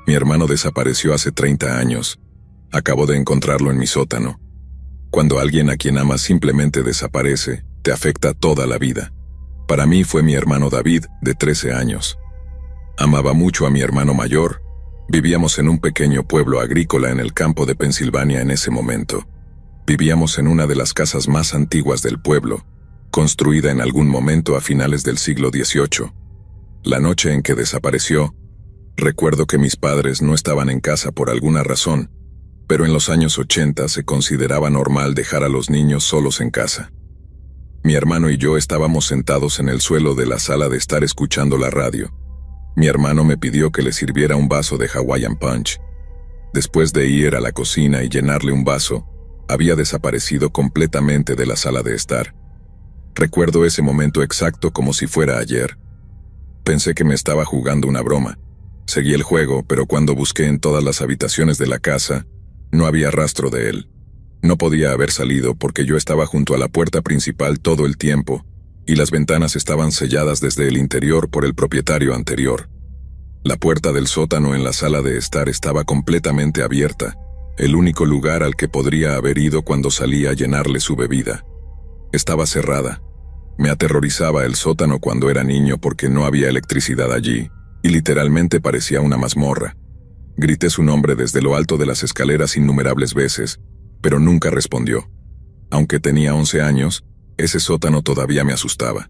Mi hermano desapareció hace 30 años. Acabo de encontrarlo en mi sótano. Cuando alguien a quien amas simplemente desaparece, te afecta toda la vida. Para mí fue mi hermano David, de 13 años. Amaba mucho a mi hermano mayor. Vivíamos en un pequeño pueblo agrícola en el campo de Pensilvania en ese momento. Vivíamos en una de las casas más antiguas del pueblo, construida en algún momento a finales del siglo XVIII. La noche en que desapareció, recuerdo que mis padres no estaban en casa por alguna razón, pero en los años 80 se consideraba normal dejar a los niños solos en casa. Mi hermano y yo estábamos sentados en el suelo de la sala de estar escuchando la radio. Mi hermano me pidió que le sirviera un vaso de Hawaiian Punch. Después de ir a la cocina y llenarle un vaso, había desaparecido completamente de la sala de estar. Recuerdo ese momento exacto como si fuera ayer. Pensé que me estaba jugando una broma. Seguí el juego, pero cuando busqué en todas las habitaciones de la casa, no había rastro de él. No podía haber salido porque yo estaba junto a la puerta principal todo el tiempo, y las ventanas estaban selladas desde el interior por el propietario anterior. La puerta del sótano en la sala de estar estaba completamente abierta, el único lugar al que podría haber ido cuando salía a llenarle su bebida. Estaba cerrada. Me aterrorizaba el sótano cuando era niño porque no había electricidad allí, y literalmente parecía una mazmorra. Grité su nombre desde lo alto de las escaleras innumerables veces, pero nunca respondió. Aunque tenía 11 años, ese sótano todavía me asustaba.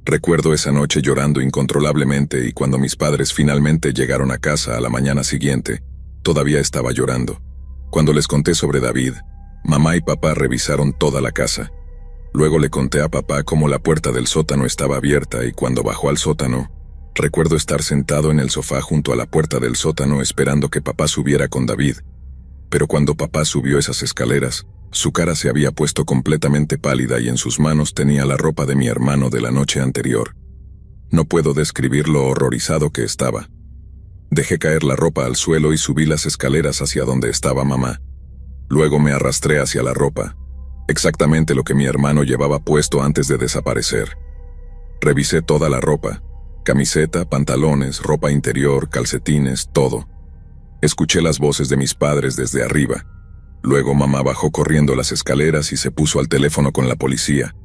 Recuerdo esa noche llorando incontrolablemente y cuando mis padres finalmente llegaron a casa a la mañana siguiente, todavía estaba llorando. Cuando les conté sobre David, mamá y papá revisaron toda la casa. Luego le conté a papá cómo la puerta del sótano estaba abierta y cuando bajó al sótano, recuerdo estar sentado en el sofá junto a la puerta del sótano esperando que papá subiera con David. Pero cuando papá subió esas escaleras, su cara se había puesto completamente pálida y en sus manos tenía la ropa de mi hermano de la noche anterior. No puedo describir lo horrorizado que estaba. Dejé caer la ropa al suelo y subí las escaleras hacia donde estaba mamá. Luego me arrastré hacia la ropa, exactamente lo que mi hermano llevaba puesto antes de desaparecer. Revisé toda la ropa, camiseta, pantalones, ropa interior, calcetines, todo. Escuché las voces de mis padres desde arriba. Luego mamá bajó corriendo las escaleras y se puso al teléfono con la policía.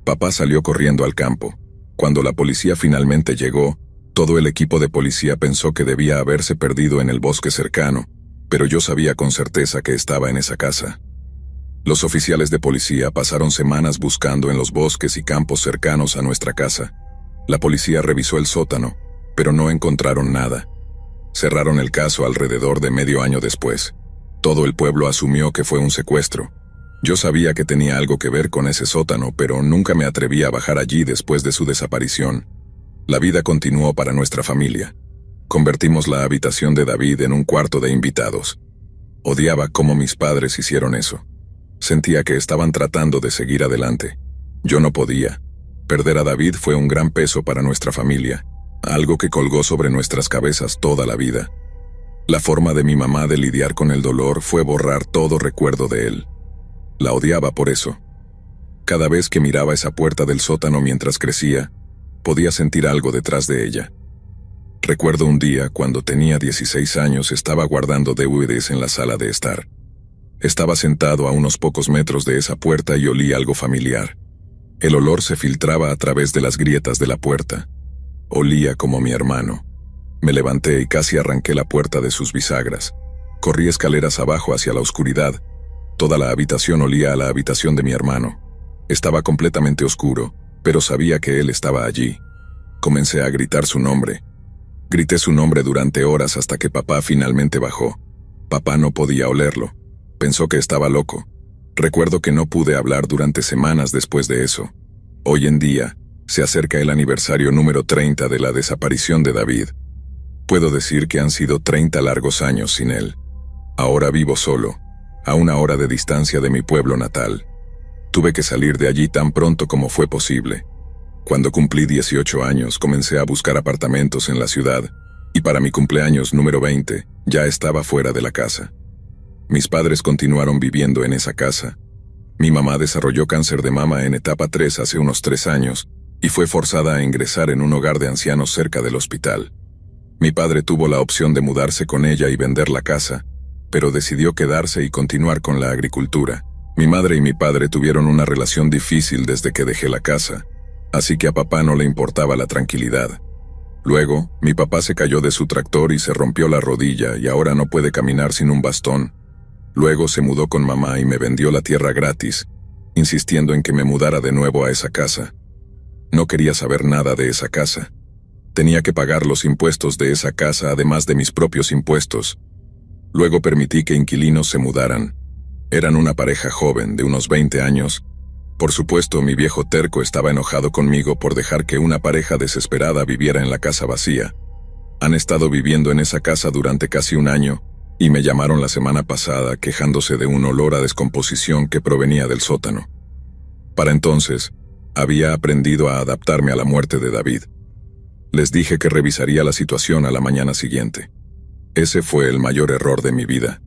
Papá salió corriendo al campo. Cuando la policía finalmente llegó, todo el equipo de policía pensó que debía haberse perdido en el bosque cercano, pero yo sabía con certeza que estaba en esa casa. Los oficiales de policía pasaron semanas buscando en los bosques y campos cercanos a nuestra casa. La policía revisó el sótano, pero no encontraron nada. Cerraron el caso alrededor de medio año después. Todo el pueblo asumió que fue un secuestro. Yo sabía que tenía algo que ver con ese sótano, pero nunca me atreví a bajar allí después de su desaparición. La vida continuó para nuestra familia. Convertimos la habitación de David en un cuarto de invitados. Odiaba cómo mis padres hicieron eso. Sentía que estaban tratando de seguir adelante. Yo no podía. Perder a David fue un gran peso para nuestra familia, algo que colgó sobre nuestras cabezas toda la vida. La forma de mi mamá de lidiar con el dolor fue borrar todo recuerdo de él. La odiaba por eso. Cada vez que miraba esa puerta del sótano mientras crecía, podía sentir algo detrás de ella. Recuerdo un día, cuando tenía 16 años, estaba guardando DVDs en la sala de estar. Estaba sentado a unos pocos metros de esa puerta y olí algo familiar. El olor se filtraba a través de las grietas de la puerta. Olía como mi hermano. Me levanté y casi arranqué la puerta de sus bisagras. Corrí escaleras abajo hacia la oscuridad. Toda la habitación olía a la habitación de mi hermano. Estaba completamente oscuro, pero sabía que él estaba allí. Comencé a gritar su nombre. Grité su nombre durante horas hasta que papá finalmente bajó. Papá no podía olerlo. Pensó que estaba loco. Recuerdo que no pude hablar durante semanas después de eso. Hoy en día, se acerca el aniversario número 30 de la desaparición de David. Puedo decir que han sido 30 largos años sin él. Ahora vivo solo, a una hora de distancia de mi pueblo natal. Tuve que salir de allí tan pronto como fue posible. Cuando cumplí 18 años, comencé a buscar apartamentos en la ciudad, y para mi cumpleaños número 20, ya estaba fuera de la casa. Mis padres continuaron viviendo en esa casa. Mi mamá desarrolló cáncer de mama en etapa 3 hace unos 3 años, y fue forzada a ingresar en un hogar de ancianos cerca del hospital. Mi padre tuvo la opción de mudarse con ella y vender la casa, pero decidió quedarse y continuar con la agricultura. Mi madre y mi padre tuvieron una relación difícil desde que dejé la casa, así que a papá no le importaba la tranquilidad. Luego, mi papá se cayó de su tractor y se rompió la rodilla y ahora no puede caminar sin un bastón. Luego se mudó con mamá y me vendió la tierra gratis, insistiendo en que me mudara de nuevo a esa casa. No quería saber nada de esa casa. Tenía que pagar los impuestos de esa casa además de mis propios impuestos. Luego permití que inquilinos se mudaran. Eran una pareja joven de unos 20 años. Por supuesto, mi viejo terco estaba enojado conmigo por dejar que una pareja desesperada viviera en la casa vacía. Han estado viviendo en esa casa durante casi un año, y me llamaron la semana pasada quejándose de un olor a descomposición que provenía del sótano. Para entonces, había aprendido a adaptarme a la muerte de David. Les dije que revisaría la situación a la mañana siguiente. Ese fue el mayor error de mi vida.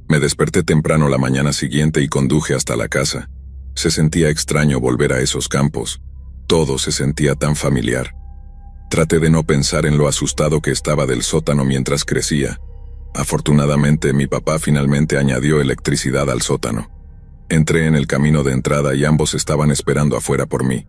Me desperté temprano la mañana siguiente y conduje hasta la casa. Se sentía extraño volver a esos campos. Todo se sentía tan familiar. Traté de no pensar en lo asustado que estaba del sótano mientras crecía. Afortunadamente, mi papá finalmente añadió electricidad al sótano. Entré en el camino de entrada y ambos estaban esperando afuera por mí.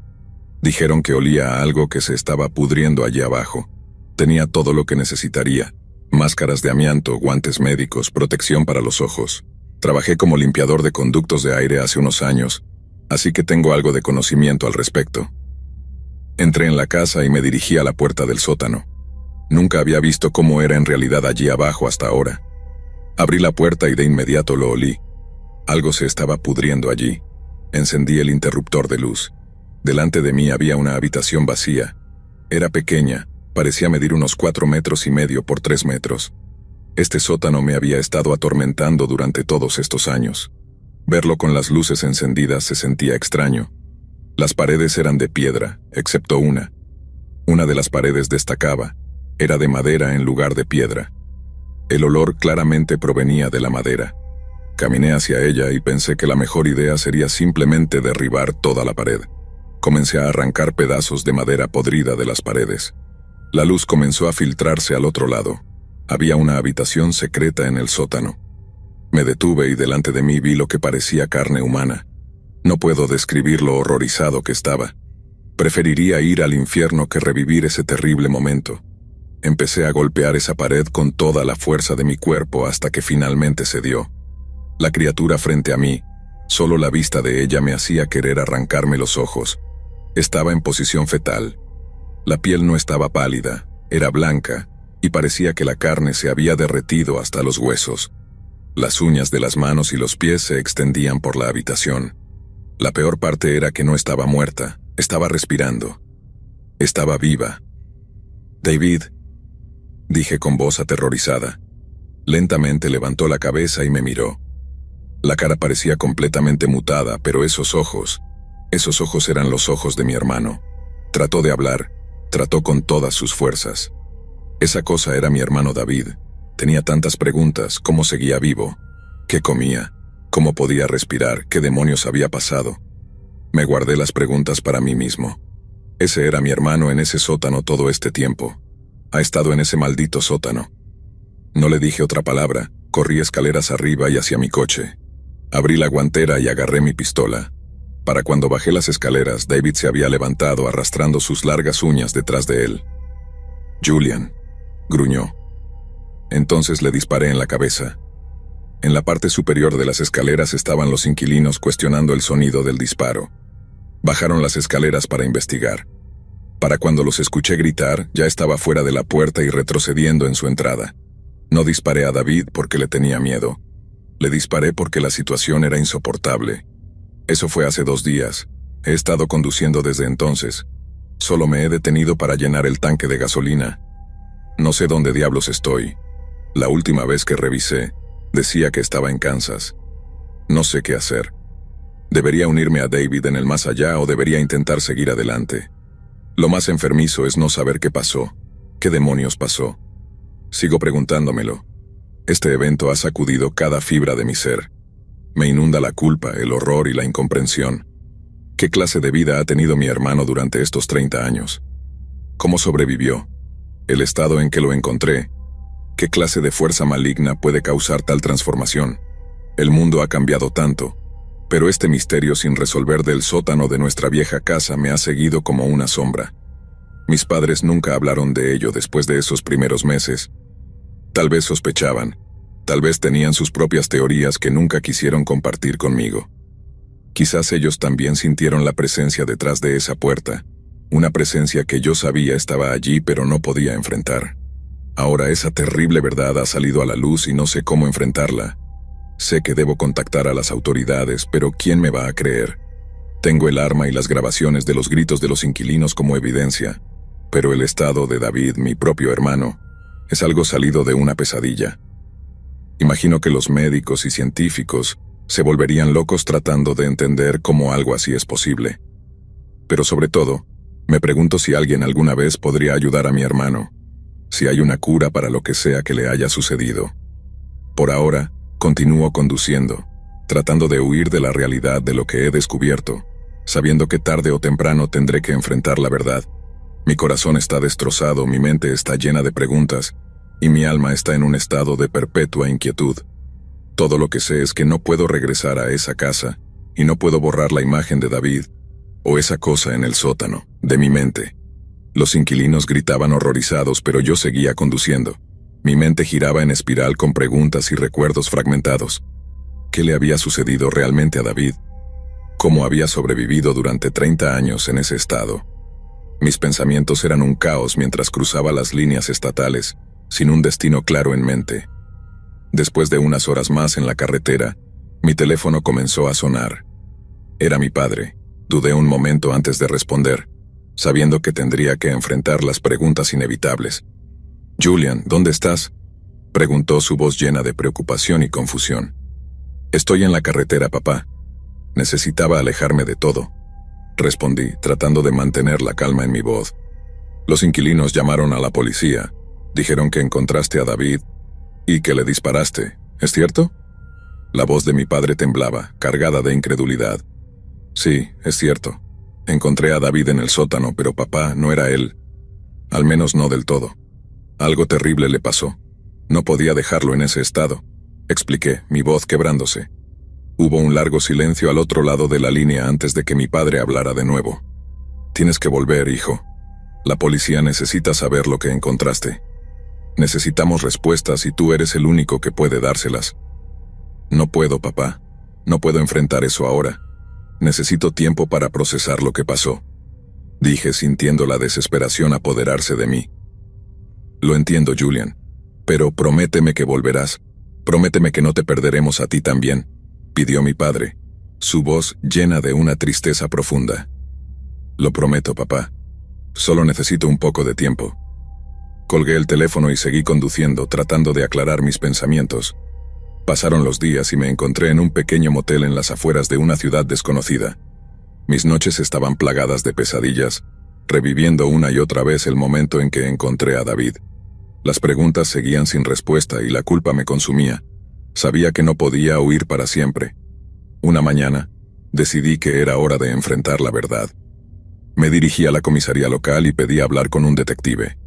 Dijeron que olía a algo que se estaba pudriendo allí abajo. Tenía todo lo que necesitaría: máscaras de amianto, guantes médicos, protección para los ojos. Trabajé como limpiador de conductos de aire hace unos años, así que tengo algo de conocimiento al respecto. Entré en la casa y me dirigí a la puerta del sótano. Nunca había visto cómo era en realidad allí abajo hasta ahora. Abrí la puerta y de inmediato lo olí. Algo se estaba pudriendo allí. Encendí el interruptor de luz. Delante de mí había una habitación vacía. Era pequeña, parecía medir unos 4,5 metros por 3 metros. Este sótano me había estado atormentando durante todos estos años. Verlo con las luces encendidas se sentía extraño. Las paredes eran de piedra, excepto una. Una de las paredes destacaba. Era de madera en lugar de piedra. El olor claramente provenía de la madera. Caminé hacia ella y pensé que la mejor idea sería simplemente derribar toda la pared. Comencé a arrancar pedazos de madera podrida de las paredes. La luz comenzó a filtrarse al otro lado. Había una habitación secreta en el sótano. Me detuve y delante de mí vi lo que parecía carne humana. No puedo describir lo horrorizado que estaba. Preferiría ir al infierno que revivir ese terrible momento. Empecé a golpear esa pared con toda la fuerza de mi cuerpo hasta que finalmente cedió. La criatura frente a mí, solo la vista de ella me hacía querer arrancarme los ojos. Estaba en posición fetal. La piel no estaba pálida, era blanca, y parecía que la carne se había derretido hasta los huesos. Las uñas de las manos y los pies se extendían por la habitación. La peor parte era que no estaba muerta, estaba respirando. Estaba viva. «David», dije con voz aterrorizada. Lentamente levantó la cabeza y me miró. La cara parecía completamente mutada, pero esos ojos eran los ojos de mi hermano. Trató de hablar, trató con todas sus fuerzas. Esa cosa era mi hermano David. Tenía tantas preguntas: ¿cómo seguía vivo? ¿Qué comía? ¿Cómo podía respirar? ¿Qué demonios había pasado? Me guardé las preguntas para mí mismo. Ese era mi hermano en ese sótano todo este tiempo. Ha estado en ese maldito sótano. No le dije otra palabra, corrí escaleras arriba y hacia mi coche. Abrí la guantera y agarré mi pistola. Para cuando bajé las escaleras, David se había levantado arrastrando sus largas uñas detrás de él. «Julian», gruñó. Entonces le disparé en la cabeza. En la parte superior de las escaleras estaban los inquilinos cuestionando el sonido del disparo. Bajaron las escaleras para investigar. Para cuando los escuché gritar, ya estaba fuera de la puerta y retrocediendo en su entrada. No disparé a David porque le tenía miedo. Le disparé porque la situación era insoportable. Eso fue hace 2 días. He estado conduciendo desde entonces. Solo me he detenido para llenar el tanque de gasolina. No sé dónde diablos estoy. La última vez que revisé, decía que estaba en Kansas. No sé qué hacer. ¿Debería unirme a David en el más allá o debería intentar seguir adelante? Lo más enfermizo es no saber qué pasó. ¿Qué demonios pasó? Sigo preguntándomelo. Este evento ha sacudido cada fibra de mi ser. Me inunda la culpa, el horror y la incomprensión. ¿Qué clase de vida ha tenido mi hermano durante estos 30 años? ¿Cómo sobrevivió? ¿El estado en que lo encontré? ¿Qué clase de fuerza maligna puede causar tal transformación? El mundo ha cambiado tanto, pero este misterio sin resolver del sótano de nuestra vieja casa me ha seguido como una sombra. Mis padres nunca hablaron de ello después de esos primeros meses. Tal vez sospechaban, tal vez tenían sus propias teorías que nunca quisieron compartir conmigo. Quizás ellos también sintieron la presencia detrás de esa puerta, una presencia que yo sabía estaba allí pero no podía enfrentar. Ahora esa terrible verdad ha salido a la luz y no sé cómo enfrentarla. Sé que debo contactar a las autoridades, pero ¿quién me va a creer? Tengo el arma y las grabaciones de los gritos de los inquilinos como evidencia, pero el estado de David, mi propio hermano, es algo salido de una pesadilla. Imagino que los médicos y científicos se volverían locos tratando de entender cómo algo así es posible. Pero sobre todo, me pregunto si alguien alguna vez podría ayudar a mi hermano, si hay una cura para lo que sea que le haya sucedido. Por ahora, continúo conduciendo, tratando de huir de la realidad de lo que he descubierto, sabiendo que tarde o temprano tendré que enfrentar la verdad. Mi corazón está destrozado, mi mente está llena de preguntas, y mi alma está en un estado de perpetua inquietud. Todo lo que sé es que no puedo regresar a esa casa, y no puedo borrar la imagen de David, o esa cosa en el sótano, de mi mente. Los inquilinos gritaban horrorizados, pero yo seguía conduciendo. Mi mente giraba en espiral con preguntas y recuerdos fragmentados. ¿Qué le había sucedido realmente a David? ¿Cómo había sobrevivido durante 30 años en ese estado? Mis pensamientos eran un caos mientras cruzaba las líneas estatales, sin un destino claro en mente. Después de unas horas más en la carretera, mi teléfono comenzó a sonar. Era mi padre. Dudé un momento antes de responder, sabiendo que tendría que enfrentar las preguntas inevitables. «Julian, ¿dónde estás?», preguntó su voz llena de preocupación y confusión. «Estoy en la carretera, papá. Necesitaba alejarme de todo», respondí, tratando de mantener la calma en mi voz. «Los inquilinos llamaron a la policía. Dijeron que encontraste a David y que le disparaste, ¿es cierto?». La voz de mi padre temblaba, cargada de incredulidad. «Sí, es cierto. Encontré a David en el sótano, pero papá, no era él. Al menos no del todo. Algo terrible le pasó. No podía dejarlo en ese estado», expliqué, mi voz quebrándose. Hubo un largo silencio al otro lado de la línea antes de que mi padre hablara de nuevo. «Tienes que volver, hijo. La policía necesita saber lo que encontraste. Necesitamos respuestas y tú eres el único que puede dárselas». «No puedo, papá. No puedo enfrentar eso ahora. Necesito tiempo para procesar lo que pasó», dije sintiendo la desesperación apoderarse de mí. «Lo entiendo, Julian, pero prométeme que volverás. Prométeme que no te perderemos a ti también», pidió mi padre, su voz llena de una tristeza profunda. «Lo prometo, papá. Solo necesito un poco de tiempo». Colgué el teléfono y seguí conduciendo, tratando de aclarar mis pensamientos. Pasaron los días y me encontré en un pequeño motel en las afueras de una ciudad desconocida. Mis noches estaban plagadas de pesadillas, reviviendo una y otra vez el momento en que encontré a David. Las preguntas seguían sin respuesta y la culpa me consumía. Sabía que no podía huir para siempre. Una mañana, decidí que era hora de enfrentar la verdad. Me dirigí a la comisaría local y pedí hablar con un detective.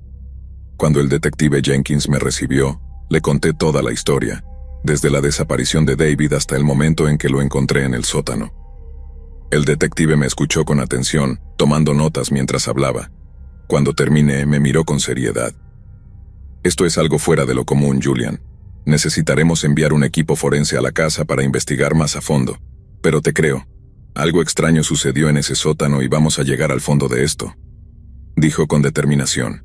Cuando el detective Jenkins me recibió, le conté toda la historia, desde la desaparición de David hasta el momento en que lo encontré en el sótano. El detective me escuchó con atención, tomando notas mientras hablaba. Cuando terminé, me miró con seriedad. «Esto es algo fuera de lo común, Julian. Necesitaremos enviar un equipo forense a la casa para investigar más a fondo. Pero te creo. Algo extraño sucedió en ese sótano y vamos a llegar al fondo de esto», dijo con determinación.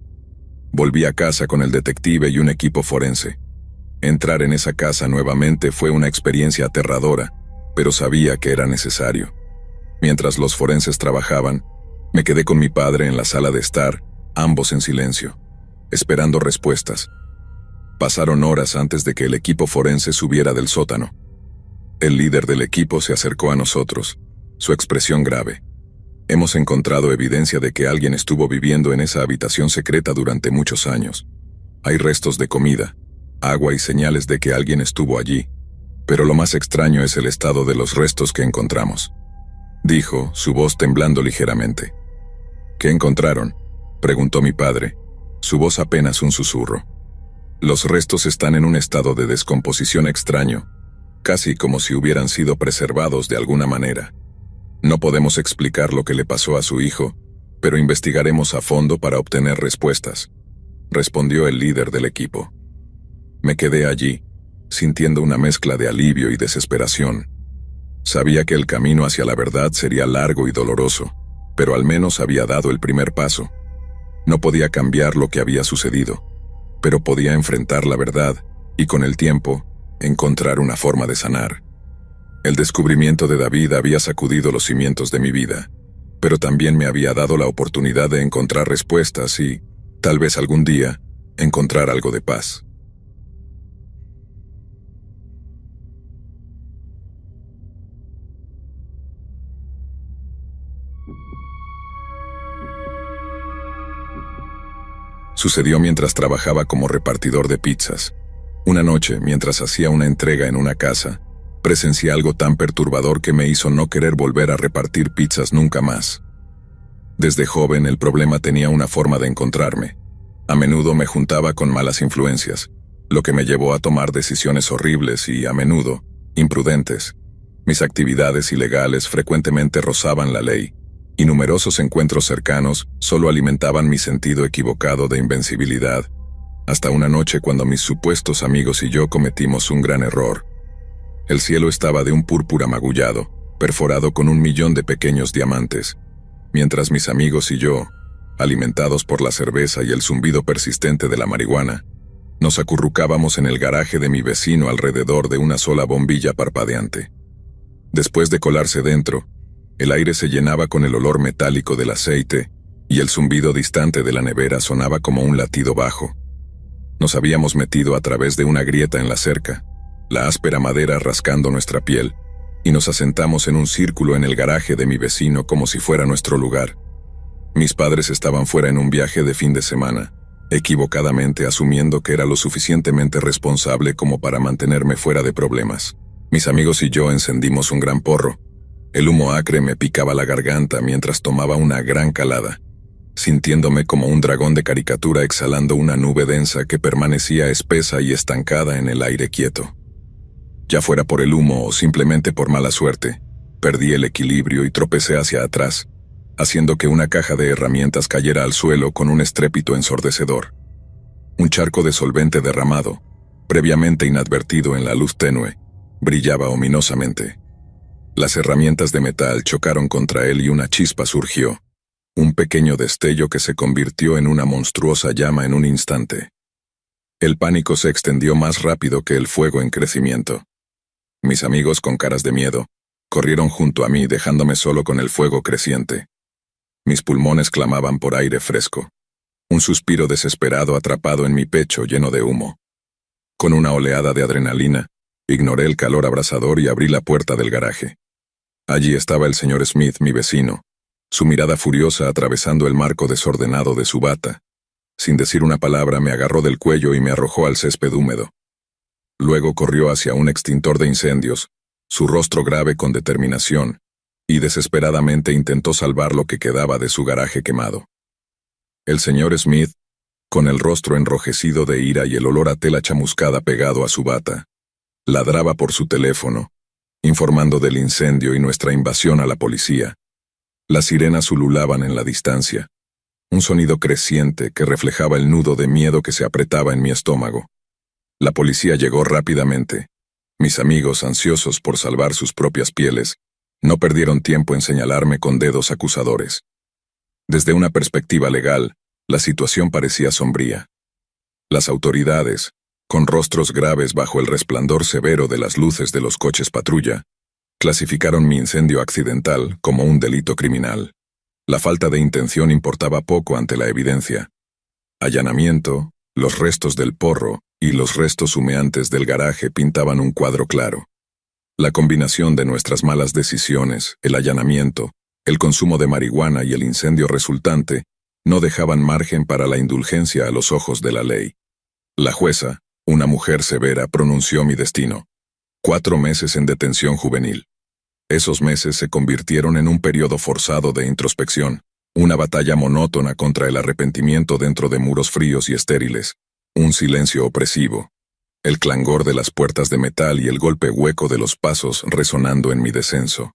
Volví a casa con el detective y un equipo forense. Entrar en esa casa nuevamente fue una experiencia aterradora, pero sabía que era necesario. Mientras los forenses trabajaban, me quedé con mi padre en la sala de estar, ambos en silencio, esperando respuestas. Pasaron horas antes de que el equipo forense subiera del sótano. El líder del equipo se acercó a nosotros, su expresión grave. «Hemos encontrado evidencia de que alguien estuvo viviendo en esa habitación secreta durante muchos años. Hay restos de comida, agua y señales de que alguien estuvo allí, pero lo más extraño es el estado de los restos que encontramos». dijo, su voz temblando ligeramente. ¿Qué encontraron?, preguntó mi padre, su voz apenas un susurro. Los restos están en un estado de descomposición extraño, casi como si hubieran sido preservados de alguna manera. No podemos explicar lo que le pasó a su hijo, pero investigaremos a fondo para obtener respuestas, respondió el líder del equipo. Me quedé allí, sintiendo una mezcla de alivio y desesperación. Sabía que el camino hacia la verdad sería largo y doloroso, pero al menos había dado el primer paso. No podía cambiar lo que había sucedido, pero podía enfrentar la verdad y, con el tiempo, encontrar una forma de sanar. El descubrimiento de David había sacudido los cimientos de mi vida, pero también me había dado la oportunidad de encontrar respuestas y, tal vez algún día, encontrar algo de paz. Sucedió mientras trabajaba como repartidor de pizzas. Una noche, mientras hacía una entrega en una casa, presencié algo tan perturbador que me hizo no querer volver a repartir pizzas nunca más. Desde joven el problema tenía una forma de encontrarme. A menudo me juntaba con malas influencias, lo que me llevó a tomar decisiones horribles y, a menudo, imprudentes. Mis actividades ilegales frecuentemente rozaban la ley, y numerosos encuentros cercanos solo alimentaban mi sentido equivocado de invencibilidad, hasta una noche cuando mis supuestos amigos y yo cometimos un gran error. El cielo estaba de un púrpura magullado, perforado con 1.000.000 de pequeños diamantes, mientras mis amigos y yo, alimentados por la cerveza y el zumbido persistente de la marihuana, nos acurrucábamos en el garaje de mi vecino alrededor de una sola bombilla parpadeante. Después de colarse dentro, el aire se llenaba con el olor metálico del aceite y el zumbido distante de la nevera sonaba como un latido bajo. Nos habíamos metido a través de una grieta en la cerca, la áspera madera rascando nuestra piel, y nos asentamos en un círculo en el garaje de mi vecino como si fuera nuestro lugar. Mis padres estaban fuera en un viaje de fin de semana, equivocadamente asumiendo que era lo suficientemente responsable como para mantenerme fuera de problemas. Mis amigos y yo encendimos un gran porro. El humo acre me picaba la garganta mientras tomaba una gran calada, sintiéndome como un dragón de caricatura exhalando una nube densa que permanecía espesa y estancada en el aire quieto. Ya fuera por el humo o simplemente por mala suerte, perdí el equilibrio y tropecé hacia atrás, haciendo que una caja de herramientas cayera al suelo con un estrépito ensordecedor. Un charco de solvente derramado, previamente inadvertido en la luz tenue, brillaba ominosamente. Las herramientas de metal chocaron contra él y una chispa surgió, un pequeño destello que se convirtió en una monstruosa llama en un instante. El pánico se extendió más rápido que el fuego en crecimiento. Mis amigos, con caras de miedo, corrieron junto a mí dejándome solo con el fuego creciente. Mis pulmones clamaban por aire fresco. Un suspiro desesperado atrapado en mi pecho lleno de humo. Con una oleada de adrenalina, ignoré el calor abrasador y abrí la puerta del garaje. Allí estaba el señor Smith, mi vecino, su mirada furiosa atravesando el marco desordenado de su bata. Sin decir una palabra me agarró del cuello y me arrojó al césped húmedo. Luego corrió hacia un extintor de incendios, su rostro grave con determinación, y desesperadamente intentó salvar lo que quedaba de su garaje quemado. El señor Smith, con el rostro enrojecido de ira y el olor a tela chamuscada pegado a su bata, ladraba por su teléfono, informando del incendio y nuestra invasión a la policía. Las sirenas ululaban en la distancia, un sonido creciente que reflejaba el nudo de miedo que se apretaba en mi estómago. La policía llegó rápidamente. Mis amigos, ansiosos por salvar sus propias pieles, no perdieron tiempo en señalarme con dedos acusadores. Desde una perspectiva legal, la situación parecía sombría. Las autoridades, con rostros graves bajo el resplandor severo de las luces de los coches patrulla, clasificaron mi incendio accidental como un delito criminal. La falta de intención importaba poco ante la evidencia. Allanamiento, los restos del porro y los restos humeantes del garaje pintaban un cuadro claro. La combinación de nuestras malas decisiones, el allanamiento, el consumo de marihuana y el incendio resultante, no dejaban margen para la indulgencia a los ojos de la ley. La jueza, una mujer severa, pronunció mi destino: 4 meses en detención juvenil. Esos meses se convirtieron en un periodo forzado de introspección, una batalla monótona contra el arrepentimiento dentro de muros fríos y estériles, un silencio opresivo, el clangor de las puertas de metal y el golpe hueco de los pasos resonando en mi descenso.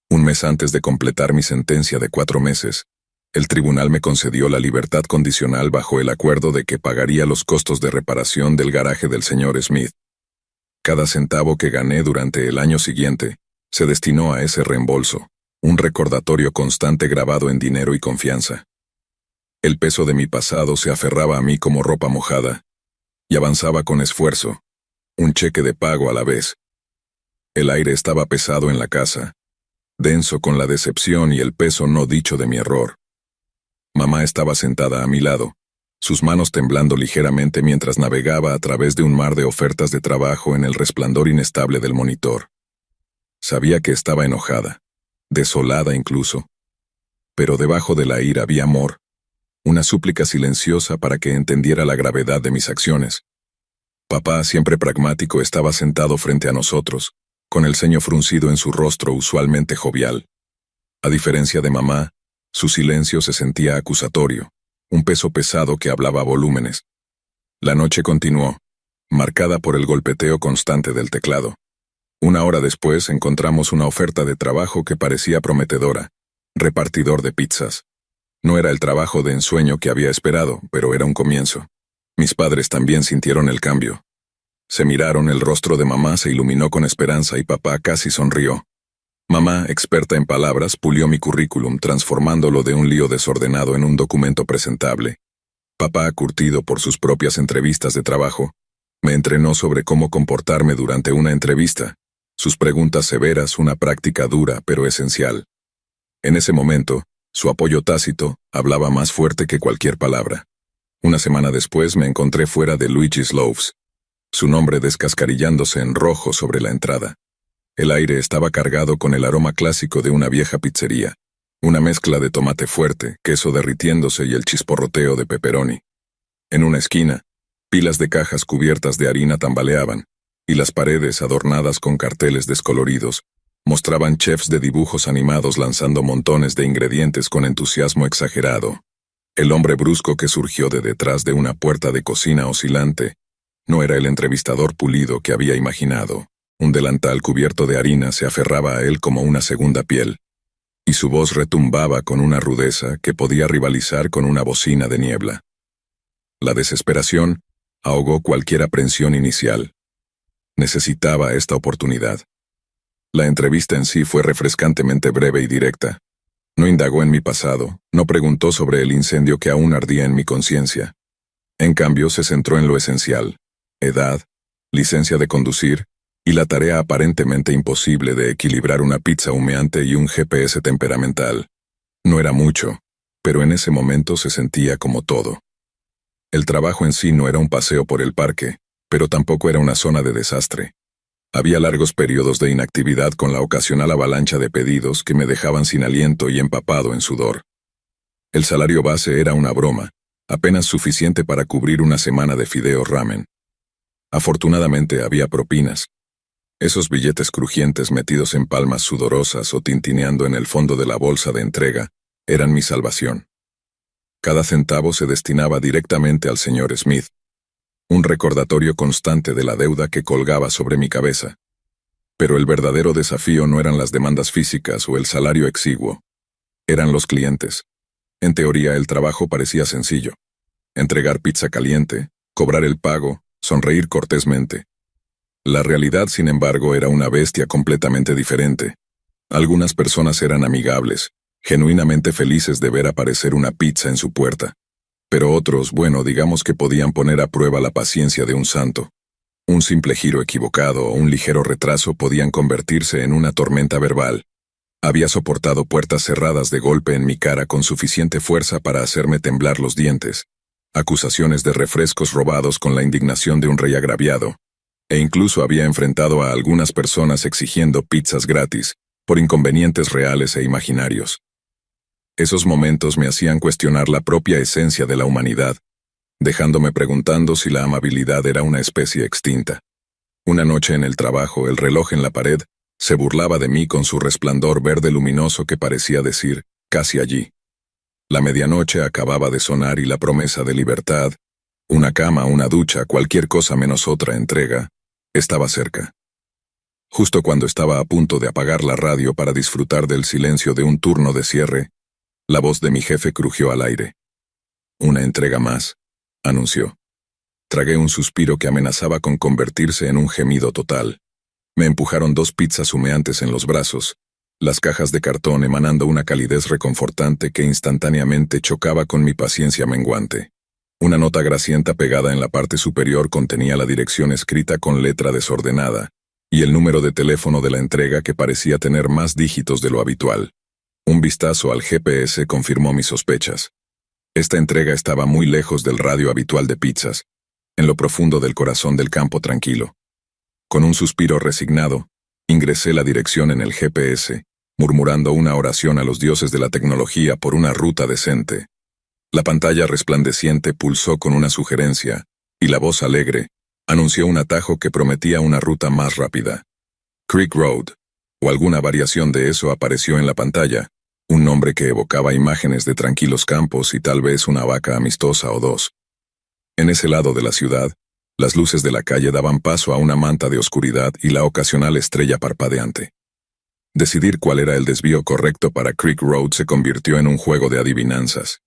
Un mes antes de completar mi sentencia de 4 meses, el tribunal me concedió la libertad condicional bajo el acuerdo de que pagaría los costos de reparación del garaje del señor Smith. Cada centavo que gané durante el año siguiente se destinó a ese reembolso, un recordatorio constante grabado en dinero y confianza. El peso de mi pasado se aferraba a mí como ropa mojada, y avanzaba con esfuerzo, un cheque de pago a la vez. El aire estaba pesado en la casa, denso con la decepción y el peso no dicho de mi error. Mamá estaba sentada a mi lado, sus manos temblando ligeramente mientras navegaba a través de un mar de ofertas de trabajo en el resplandor inestable del monitor. Sabía que estaba enojada, desolada incluso. Pero debajo de la ira había amor, una súplica silenciosa para que entendiera la gravedad de mis acciones. Papá, siempre pragmático, estaba sentado frente a nosotros, con el ceño fruncido en su rostro usualmente jovial. A diferencia de mamá, su silencio se sentía acusatorio, un peso pesado que hablaba a volúmenes. La noche continuó, marcada por el golpeteo constante del teclado. 1 hora después encontramos una oferta de trabajo que parecía prometedora, repartidor de pizzas. No era el trabajo de ensueño que había esperado, pero era un comienzo. Mis padres también sintieron el cambio. Se miraron, el rostro de mamá se iluminó con esperanza y papá casi sonrió. Mamá, experta en palabras, pulió mi currículum, transformándolo de un lío desordenado en un documento presentable. Papá, curtido por sus propias entrevistas de trabajo, me entrenó sobre cómo comportarme durante una entrevista. Sus preguntas severas, una práctica dura pero esencial. En ese momento, su apoyo tácito hablaba más fuerte que cualquier palabra. 1 semana después me encontré fuera de Luigi's Loaves, su nombre descascarillándose en rojo sobre la entrada. El aire estaba cargado con el aroma clásico de una vieja pizzería, una mezcla de tomate fuerte, queso derritiéndose y el chisporroteo de pepperoni. En una esquina, pilas de cajas cubiertas de harina tambaleaban, y las paredes, adornadas con carteles descoloridos, mostraban chefs de dibujos animados lanzando montones de ingredientes con entusiasmo exagerado. El hombre brusco que surgió de detrás de una puerta de cocina oscilante no era el entrevistador pulido que había imaginado. Un delantal cubierto de harina se aferraba a él como una segunda piel, y su voz retumbaba con una rudeza que podía rivalizar con una bocina de niebla. La desesperación ahogó cualquier aprensión inicial. Necesitaba esta oportunidad. La entrevista en sí fue refrescantemente breve y directa. No indagó en mi pasado, no preguntó sobre el incendio que aún ardía en mi conciencia. En cambio, se centró en lo esencial: edad, licencia de conducir, y la tarea aparentemente imposible de equilibrar una pizza humeante y un GPS temperamental. No era mucho, pero en ese momento se sentía como todo. El trabajo en sí no era un paseo por el parque, pero tampoco era una zona de desastre. Había largos periodos de inactividad con la ocasional avalancha de pedidos que me dejaban sin aliento y empapado en sudor. El salario base era una broma, apenas suficiente para cubrir una semana de fideos ramen. Afortunadamente había propinas. Esos billetes crujientes metidos en palmas sudorosas o tintineando en el fondo de la bolsa de entrega eran mi salvación. Cada centavo se destinaba directamente al señor Smith, un recordatorio constante de la deuda que colgaba sobre mi cabeza. Pero el verdadero desafío no eran las demandas físicas o el salario exiguo. Eran los clientes. En teoría, el trabajo parecía sencillo: entregar pizza caliente, cobrar el pago, sonreír cortésmente. La realidad, sin embargo, era una bestia completamente diferente. Algunas personas eran amigables, genuinamente felices de ver aparecer una pizza en su puerta. Pero otros, bueno, digamos que podían poner a prueba la paciencia de un santo. Un simple giro equivocado o un ligero retraso podían convertirse en una tormenta verbal. Había soportado puertas cerradas de golpe en mi cara con suficiente fuerza para hacerme temblar los dientes, acusaciones de refrescos robados con la indignación de un rey agraviado, e incluso había enfrentado a algunas personas exigiendo pizzas gratis, por inconvenientes reales e imaginarios. Esos momentos me hacían cuestionar la propia esencia de la humanidad, dejándome preguntando si la amabilidad era una especie extinta. Una noche en el trabajo, el reloj en la pared Se burlaba de mí con su resplandor verde luminoso que parecía decir, casi allí. La medianoche acababa de sonar y la promesa de libertad, una cama, una ducha, cualquier cosa menos otra entrega, estaba cerca. Justo cuando estaba a punto de apagar la radio para disfrutar del silencio de un turno de cierre, la voz de mi jefe crujió al aire. Una entrega más, anunció. Tragué un suspiro que amenazaba con convertirse en un gemido total. Me empujaron 2 pizzas humeantes en los brazos, las cajas de cartón emanando una calidez reconfortante que instantáneamente chocaba con mi paciencia menguante. Una nota grasienta pegada en la parte superior contenía la dirección escrita con letra desordenada, y el número de teléfono de la entrega que parecía tener más dígitos de lo habitual. Un vistazo al GPS confirmó mis sospechas. Esta entrega estaba muy lejos del radio habitual de pizzas, en lo profundo del corazón del campo tranquilo. Con un suspiro resignado, ingresé la dirección en el GPS, murmurando una oración a los dioses de la tecnología por una ruta decente. La pantalla resplandeciente pulsó con una sugerencia, y la voz alegre anunció un atajo que prometía una ruta más rápida. Creek Road, o alguna variación de eso apareció en la pantalla, un nombre que evocaba imágenes de tranquilos campos y tal vez una vaca amistosa o 2. En ese lado de la ciudad, las luces de la calle daban paso a una manta de oscuridad y la ocasional estrella parpadeante. Decidir cuál era el desvío correcto para Creek Road se convirtió en un juego de adivinanzas.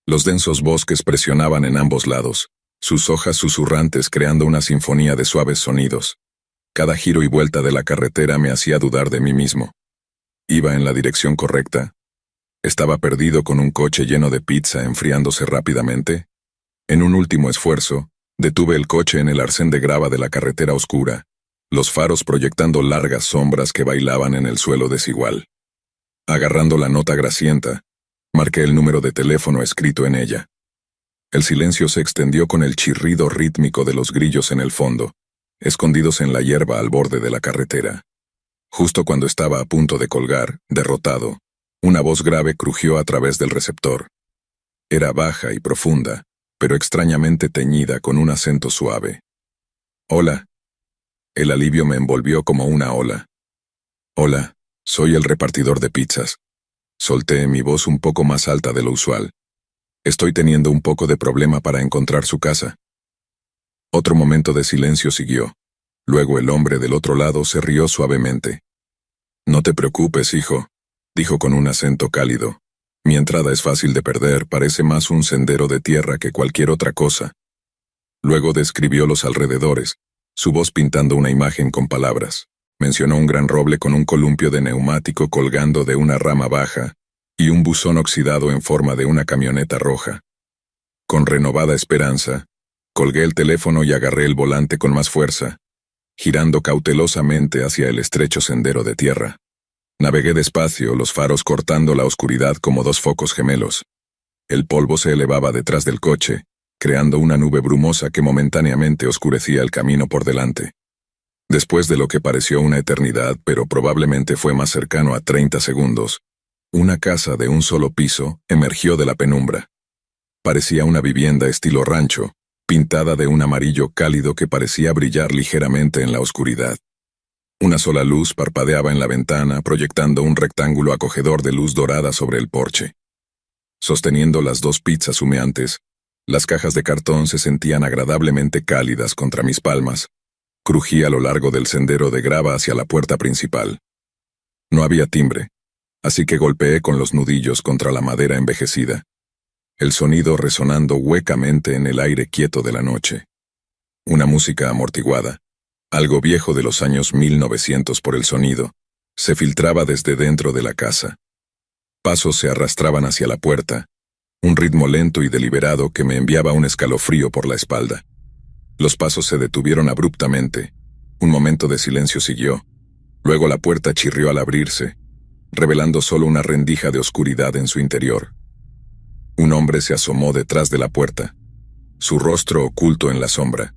Los densos bosques presionaban en ambos lados, sus hojas susurrantes creando una sinfonía de suaves sonidos. Cada giro y vuelta de la carretera me hacía dudar de mí mismo. ¿Iba en la dirección correcta? ¿Estaba perdido con un coche lleno de pizza enfriándose rápidamente? En un último esfuerzo, detuve el coche en el arcén de grava de la carretera oscura, los faros proyectando largas sombras que bailaban en el suelo desigual. Agarrando la nota grasienta, marqué el número de teléfono escrito en ella. El silencio se extendió con el chirrido rítmico de los grillos en el fondo, escondidos en la hierba al borde de la carretera. Justo cuando estaba a punto de colgar, derrotado, una voz grave crujió a través del receptor. Era baja y profunda, pero extrañamente teñida con un acento suave. «Hola». El alivio me envolvió como una ola. «Hola, soy el repartidor de pizzas». Solté mi voz un poco más alta de lo usual. «Estoy teniendo un poco de problema para encontrar su casa». Otro momento de silencio siguió. Luego el hombre del otro lado se rió suavemente. «No te preocupes, hijo», dijo con un acento cálido. «Mi entrada es fácil de perder, parece más un sendero de tierra que cualquier otra cosa». Luego describió los alrededores, su voz pintando una imagen con palabras. Mencionó un gran roble con un columpio de neumático colgando de una rama baja, y un buzón oxidado en forma de una camioneta roja. Con renovada esperanza, colgué el teléfono y agarré el volante con más fuerza, girando cautelosamente hacia el estrecho sendero de tierra. Navegué despacio, los faros cortando la oscuridad como 2 focos gemelos. El polvo se elevaba detrás del coche, creando una nube brumosa que momentáneamente oscurecía el camino por delante. Después de lo que pareció una eternidad, pero probablemente fue más cercano a 30 segundos, una casa de un solo piso emergió de la penumbra. Parecía una vivienda estilo rancho, pintada de un amarillo cálido que parecía brillar ligeramente en la oscuridad. Una sola luz parpadeaba en la ventana, proyectando un rectángulo acogedor de luz dorada sobre el porche. Sosteniendo las 2 pizzas humeantes, las cajas de cartón se sentían agradablemente cálidas contra mis palmas. Crují a lo largo del sendero de grava hacia la puerta principal. No había timbre, así que golpeé con los nudillos contra la madera envejecida, el sonido resonando huecamente en el aire quieto de la noche. Una música amortiguada, algo viejo de los años 1900 por el sonido, se filtraba desde dentro de la casa. Pasos se arrastraban hacia la puerta, un ritmo lento y deliberado que me enviaba un escalofrío por la espalda. Los pasos se detuvieron abruptamente. Un momento de silencio siguió. Luego la puerta chirrió al abrirse, revelando solo una rendija de oscuridad en su interior. Un hombre se asomó detrás de la puerta, su rostro oculto en la sombra.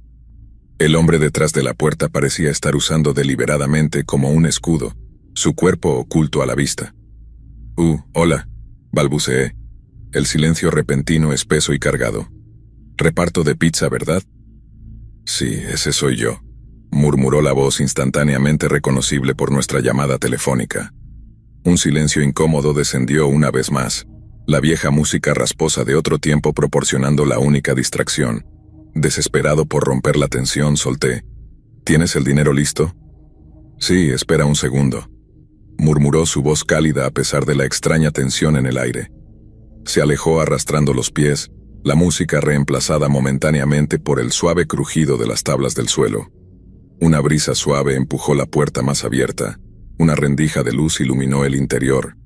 El hombre detrás de la puerta parecía estar usando deliberadamente como un escudo, su cuerpo oculto a la vista. Hola», balbuceé. El silencio repentino espeso y cargado. «Reparto de pizza, ¿verdad?» «Sí, ese soy yo». murmuró la voz instantáneamente reconocible por nuestra llamada telefónica. Un silencio incómodo descendió una vez más, la vieja música rasposa de otro tiempo proporcionando la única distracción. Desesperado por romper la tensión, solté: ¿Tienes el dinero listo? Sí, espera un segundo, murmuró su voz cálida a pesar de la extraña tensión en el aire. Se alejó arrastrando los pies, la música reemplazada momentáneamente por el suave crujido de las tablas del suelo. Una brisa suave empujó la puerta más abierta, una rendija de luz iluminó el interior,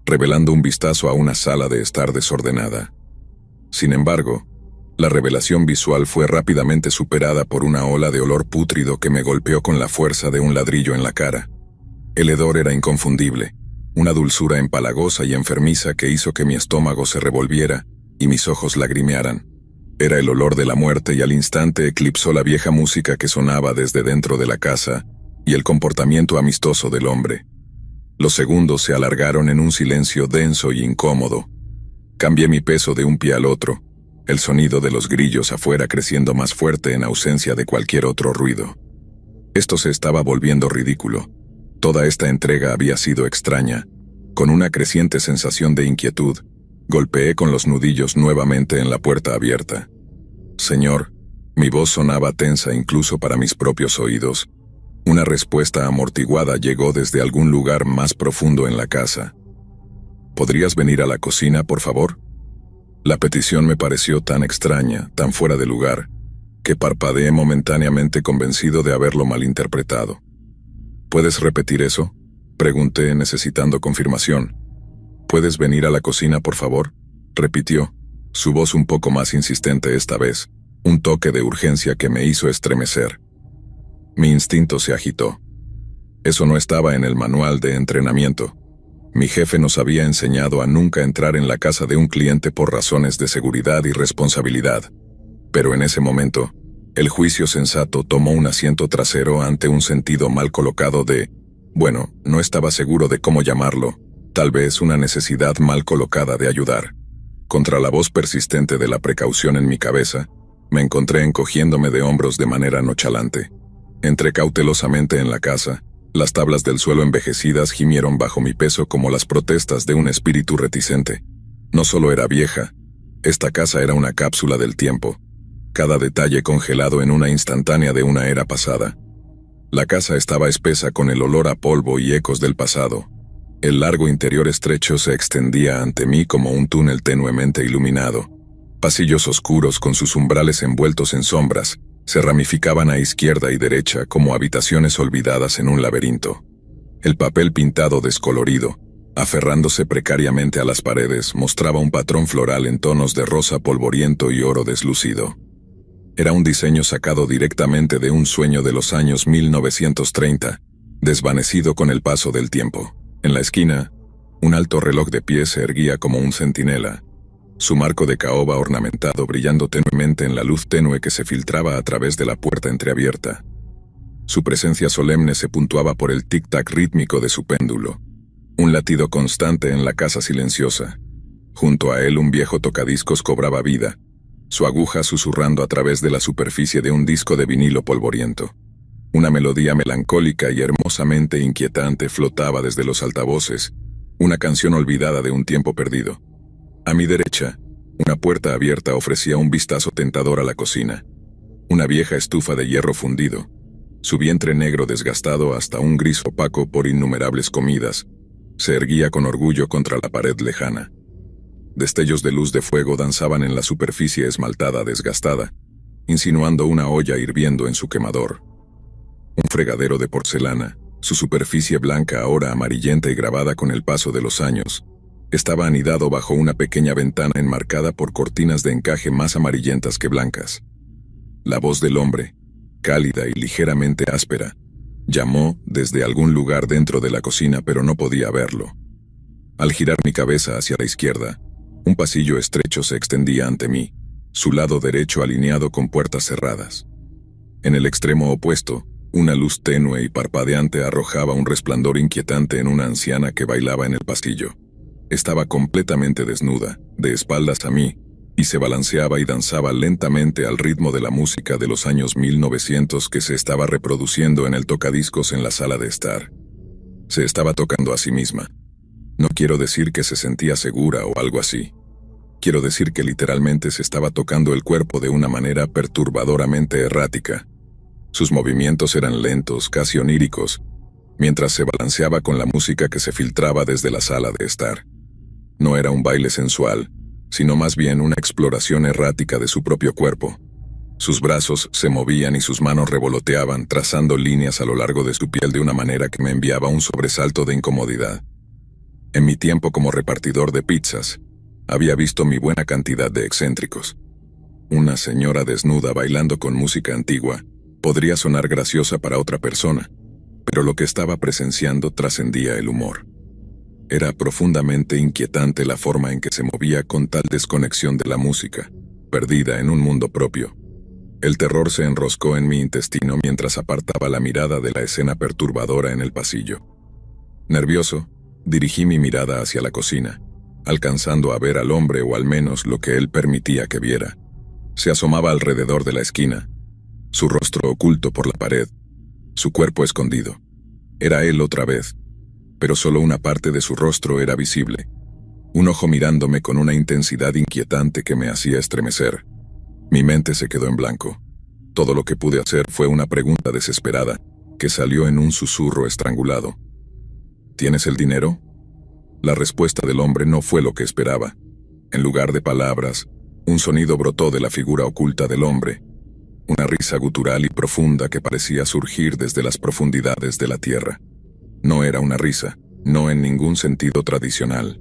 revelando un vistazo a una sala de estar desordenada. Sin embargo, la revelación visual fue rápidamente superada por una ola de olor pútrido que me golpeó con la fuerza de un ladrillo en la cara. El hedor era inconfundible, una dulzura empalagosa y enfermiza que hizo que mi estómago se revolviera y mis ojos lagrimearan. Era el olor de la muerte y al instante eclipsó la vieja música que sonaba desde dentro de la casa y el comportamiento amistoso del hombre. Los segundos se alargaron en un silencio denso y incómodo. Cambié mi peso de un pie al otro, el sonido de los grillos afuera creciendo más fuerte en ausencia de cualquier otro ruido. Esto se estaba volviendo ridículo. Toda esta entrega había sido extraña. Con una creciente sensación de inquietud, golpeé con los nudillos nuevamente en la puerta abierta. Señor, mi voz sonaba tensa incluso para mis propios oídos. Una respuesta amortiguada llegó desde algún lugar más profundo en la casa. ¿Podrías venir a la cocina, por favor? La petición me pareció tan extraña, tan fuera de lugar, que parpadeé momentáneamente convencido de haberlo malinterpretado. ¿Puedes repetir eso?, pregunté necesitando confirmación. ¿Puedes venir a la cocina, por favor?, repitió, su voz un poco más insistente esta vez, un toque de urgencia que me hizo estremecer. Mi instinto se agitó. Eso no estaba en el manual de entrenamiento. Mi jefe nos había enseñado a nunca entrar en la casa de un cliente por razones de seguridad y responsabilidad. Pero en ese momento, el juicio sensato tomó un asiento trasero ante un sentido mal colocado de, bueno, no estaba seguro de cómo llamarlo, tal vez una necesidad mal colocada de ayudar. Contra la voz persistente de la precaución en mi cabeza, me encontré encogiéndome de hombros de manera nonchalante. Entré cautelosamente en la casa. Las tablas del suelo envejecidas gimieron bajo mi peso como las protestas de un espíritu reticente. No solo era vieja, esta casa era una cápsula del tiempo, cada detalle congelado en una instantánea de una era pasada. La casa estaba espesa con el olor a polvo y ecos del pasado. El largo interior estrecho se extendía ante mí como un túnel tenuemente iluminado. Pasillos oscuros con sus umbrales envueltos en sombras se ramificaban a izquierda y derecha como habitaciones olvidadas en un laberinto. El papel pintado descolorido, aferrándose precariamente a las paredes, mostraba un patrón floral en tonos de rosa polvoriento y oro deslucido. Era un diseño sacado directamente de un sueño de los años 1930, desvanecido con el paso del tiempo. En la esquina, un alto reloj de pie se erguía como un centinela, su marco de caoba ornamentado brillando tenuemente en la luz tenue que se filtraba a través de la puerta entreabierta. Su presencia solemne se puntuaba por el tic-tac rítmico de su péndulo, un latido constante en la casa silenciosa. Junto a él un viejo tocadiscos cobraba vida, su aguja susurrando a través de la superficie de un disco de vinilo polvoriento. Una melodía melancólica y hermosamente inquietante flotaba desde los altavoces, una canción olvidada de un tiempo perdido. A mi derecha, una puerta abierta ofrecía un vistazo tentador a la cocina. Una vieja estufa de hierro fundido, su vientre negro desgastado hasta un gris opaco por innumerables comidas, se erguía con orgullo contra la pared lejana. Destellos de luz de fuego danzaban en la superficie esmaltada desgastada, insinuando una olla hirviendo en su quemador. Un fregadero de porcelana, su superficie blanca ahora amarillenta y grabada con el paso de los años, estaba anidado bajo una pequeña ventana enmarcada por cortinas de encaje más amarillentas que blancas. La voz del hombre, cálida y ligeramente áspera, llamó desde algún lugar dentro de la cocina pero no podía verlo. Al girar mi cabeza hacia la izquierda, un pasillo estrecho se extendía ante mí, su lado derecho alineado con puertas cerradas. En el extremo opuesto, una luz tenue y parpadeante arrojaba un resplandor inquietante en una anciana que bailaba en el pasillo. Estaba completamente desnuda, de espaldas a mí, y se balanceaba y danzaba lentamente al ritmo de la música de los años 1900 que se estaba reproduciendo en el tocadiscos en la sala de estar. Se estaba tocando a sí misma. No quiero decir que se sentía segura o algo así. Quiero decir que literalmente se estaba tocando el cuerpo de una manera perturbadoramente errática. Sus movimientos eran lentos, casi oníricos, mientras se balanceaba con la música que se filtraba desde la sala de estar. No era un baile sensual, sino más bien una exploración errática de su propio cuerpo. Sus brazos se movían y sus manos revoloteaban, trazando líneas a lo largo de su piel de una manera que me enviaba un sobresalto de incomodidad. En mi tiempo como repartidor de pizzas, había visto mi buena cantidad de excéntricos. Una señora desnuda bailando con música antigua podría sonar graciosa para otra persona, pero lo que estaba presenciando trascendía el humor. Era profundamente inquietante la forma en que se movía con tal desconexión de la música, perdida en un mundo propio. El terror se enroscó en mi intestino mientras apartaba la mirada de la escena perturbadora en el pasillo. Nervioso, dirigí mi mirada hacia la cocina, alcanzando a ver al hombre o al menos lo que él permitía que viera. Se asomaba alrededor de la esquina, su rostro oculto por la pared, su cuerpo escondido. Era él otra vez, pero solo una parte de su rostro era visible. Un ojo mirándome con una intensidad inquietante que me hacía estremecer. Mi mente se quedó en blanco. Todo lo que pude hacer fue una pregunta desesperada, que salió en un susurro estrangulado. ¿Tienes el dinero? La respuesta del hombre no fue lo que esperaba. En lugar de palabras, un sonido brotó de la figura oculta del hombre. Una risa gutural y profunda que parecía surgir desde las profundidades de la tierra. No era una risa, no en ningún sentido tradicional.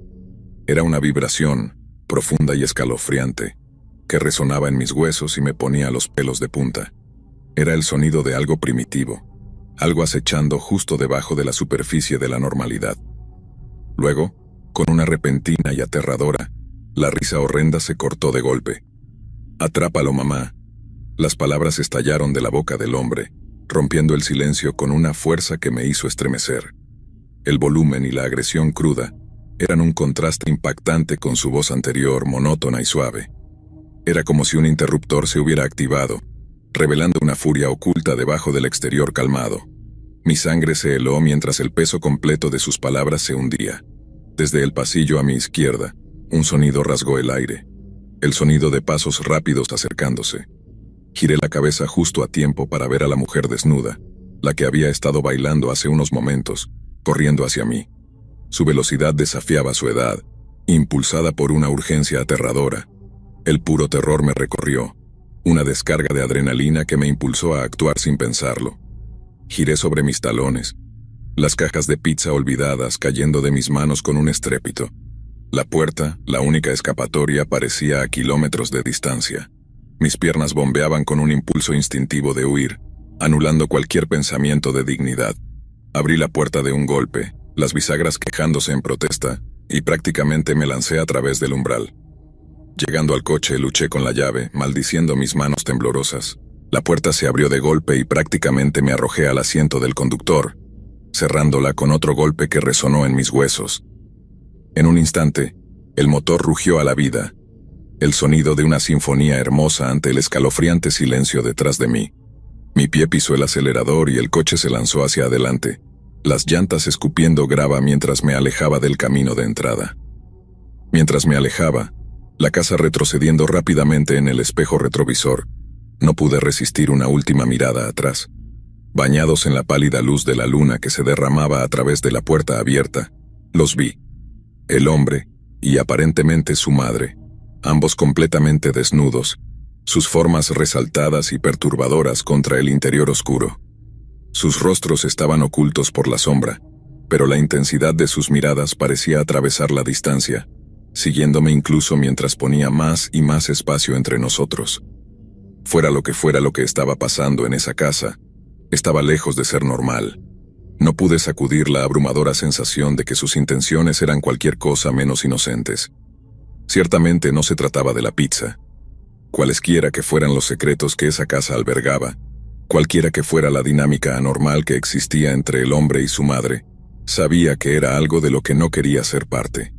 Era una vibración, profunda y escalofriante, que resonaba en mis huesos y me ponía los pelos de punta. Era el sonido de algo primitivo, algo acechando justo debajo de la superficie de la normalidad. Luego, con una repentina y aterradora, la risa horrenda se cortó de golpe. «Atrápalo, mamá». Las palabras estallaron de la boca del hombre, rompiendo el silencio con una fuerza que me hizo estremecer. El volumen y la agresión cruda eran un contraste impactante con su voz anterior, monótona y suave. Era como si un interruptor se hubiera activado, revelando una furia oculta debajo del exterior calmado. Mi sangre se heló mientras el peso completo de sus palabras se hundía. Desde el pasillo a mi izquierda, un sonido rasgó el aire. El sonido de pasos rápidos acercándose. Giré la cabeza justo a tiempo para ver a la mujer desnuda, la que había estado bailando hace unos momentos, corriendo hacia mí. Su velocidad desafiaba su edad, impulsada por una urgencia aterradora. El puro terror me recorrió, una descarga de adrenalina que me impulsó a actuar sin pensarlo. Giré sobre mis talones, las cajas de pizza olvidadas cayendo de mis manos con un estrépito. La puerta, la única escapatoria, parecía a kilómetros de distancia. Mis piernas bombeaban con un impulso instintivo de huir, anulando cualquier pensamiento de dignidad. Abrí la puerta de un golpe, las bisagras quejándose en protesta, y prácticamente me lancé a través del umbral. Llegando al coche, luché con la llave, maldiciendo mis manos temblorosas. La puerta se abrió de golpe y prácticamente me arrojé al asiento del conductor, cerrándola con otro golpe que resonó en mis huesos. En un instante, el motor rugió a la vida, el sonido de una sinfonía hermosa ante el escalofriante silencio detrás de mí. Mi pie pisó el acelerador y el coche se lanzó hacia adelante, las llantas escupiendo grava mientras me alejaba del camino de entrada. Mientras me alejaba, la casa retrocediendo rápidamente en el espejo retrovisor, no pude resistir una última mirada atrás. Bañados en la pálida luz de la luna que se derramaba a través de la puerta abierta, los vi. El hombre, y aparentemente su madre, ambos completamente desnudos, sus formas resaltadas y perturbadoras contra el interior oscuro. Sus rostros estaban ocultos por la sombra, pero la intensidad de sus miradas parecía atravesar la distancia, siguiéndome incluso mientras ponía más y más espacio entre nosotros. Fuera lo que estaba pasando en esa casa, estaba lejos de ser normal. No pude sacudir la abrumadora sensación de que sus intenciones eran cualquier cosa menos inocentes. Ciertamente no se trataba de la pizza. Cualesquiera que fueran los secretos que esa casa albergaba, cualquiera que fuera la dinámica anormal que existía entre el hombre y su madre, sabía que era algo de lo que no quería ser parte.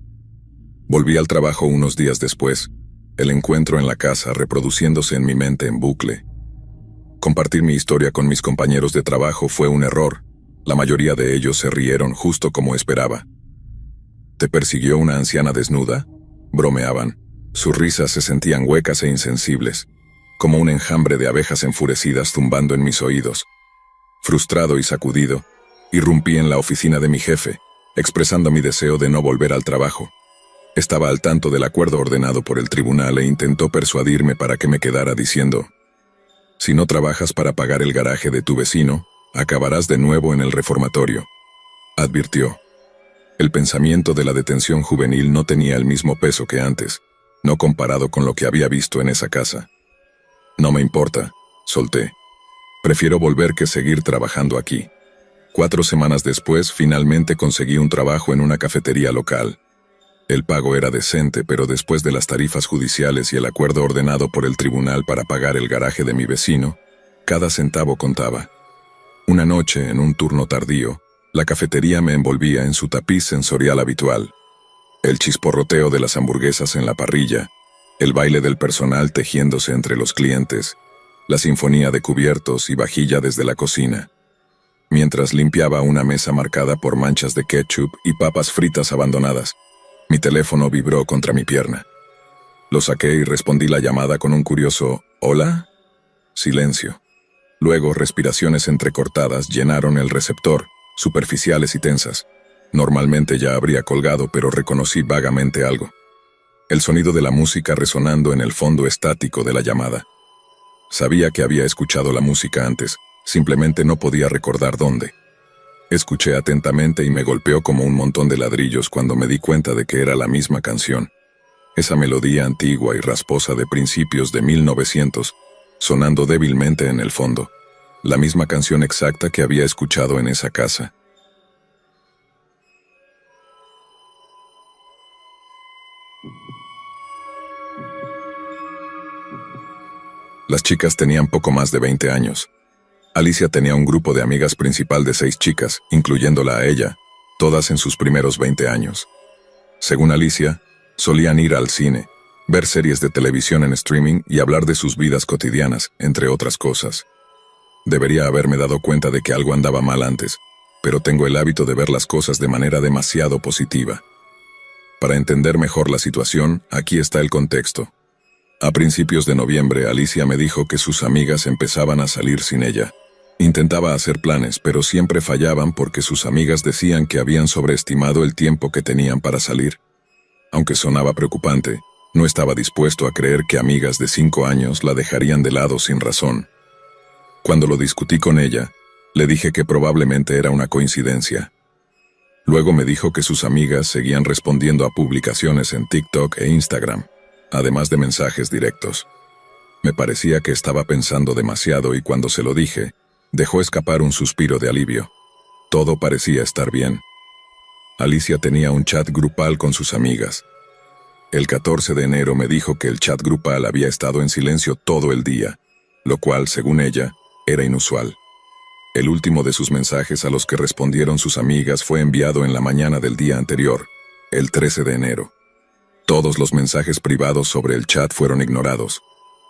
Volví al trabajo unos días después, El encuentro en la casa reproduciéndose en mi mente en bucle. Compartir mi historia con mis compañeros de trabajo fue un error. La mayoría de ellos se rieron justo como esperaba. ¿Te persiguió una anciana desnuda? Bromeaban. Sus risas se sentían huecas e insensibles, como un enjambre de abejas enfurecidas zumbando en mis oídos. Frustrado y sacudido, irrumpí en la oficina de mi jefe, expresando mi deseo de no volver al trabajo. Estaba al tanto del acuerdo ordenado por el tribunal e intentó persuadirme para que me quedara diciendo: si no trabajas para pagar el garaje de tu vecino, acabarás de nuevo en el reformatorio, advirtió. El pensamiento de la detención juvenil no tenía el mismo peso que antes, no comparado con lo que había visto en esa casa. No me importa, solté. Prefiero volver que seguir trabajando aquí. 4 semanas después, finalmente conseguí un trabajo en una cafetería local. El pago era decente, pero después de las tarifas judiciales y el acuerdo ordenado por el tribunal para pagar el garaje de mi vecino, cada centavo contaba. Una noche, en un turno tardío, la cafetería me envolvía en su tapiz sensorial habitual. El chisporroteo de las hamburguesas en la parrilla, el baile del personal tejiéndose entre los clientes, la sinfonía de cubiertos y vajilla desde la cocina. Mientras limpiaba una mesa marcada por manchas de ketchup y papas fritas abandonadas, mi teléfono vibró contra mi pierna. Lo saqué y respondí la llamada con un curioso «¿Hola?». Silencio. Luego, respiraciones entrecortadas llenaron el receptor, superficiales y tensas. Normalmente ya habría colgado, pero reconocí vagamente algo. El sonido de la música resonando en el fondo estático de la llamada. Sabía que había escuchado la música antes, simplemente no podía recordar dónde. Escuché atentamente y me golpeó como un montón de ladrillos cuando me di cuenta de que era la misma canción. Esa melodía antigua y rasposa de principios de 1900, sonando débilmente en el fondo. La misma canción exacta que había escuchado en esa casa. Las chicas tenían poco más de 20 años. Alicia tenía un grupo de amigas principal de 6 chicas, incluyéndola a ella, todas en sus primeros 20 años. Según Alicia, solían ir al cine, ver series de televisión en streaming y hablar de sus vidas cotidianas, entre otras cosas. Debería haberme dado cuenta de que algo andaba mal antes, pero tengo el hábito de ver las cosas de manera demasiado positiva. Para entender mejor la situación, aquí está el contexto. A principios de noviembre, Alicia me dijo que sus amigas empezaban a salir sin ella. Intentaba hacer planes, pero siempre fallaban porque sus amigas decían que habían sobreestimado el tiempo que tenían para salir. Aunque sonaba preocupante, no estaba dispuesto a creer que amigas de 5 años la dejarían de lado sin razón. Cuando lo discutí con ella, le dije que probablemente era una coincidencia. Luego me dijo que sus amigas seguían respondiendo a publicaciones en TikTok e Instagram, además de mensajes directos. Me parecía que estaba pensando demasiado y cuando se lo dije, dejó escapar un suspiro de alivio. Todo parecía estar bien. Alicia tenía un chat grupal con sus amigas. El 14 de enero me dijo que el chat grupal había estado en silencio todo el día, lo cual, según ella, era inusual. El último de sus mensajes a los que respondieron sus amigas fue enviado en la mañana del día anterior, el 13 de enero. Todos los mensajes privados sobre el chat fueron ignorados.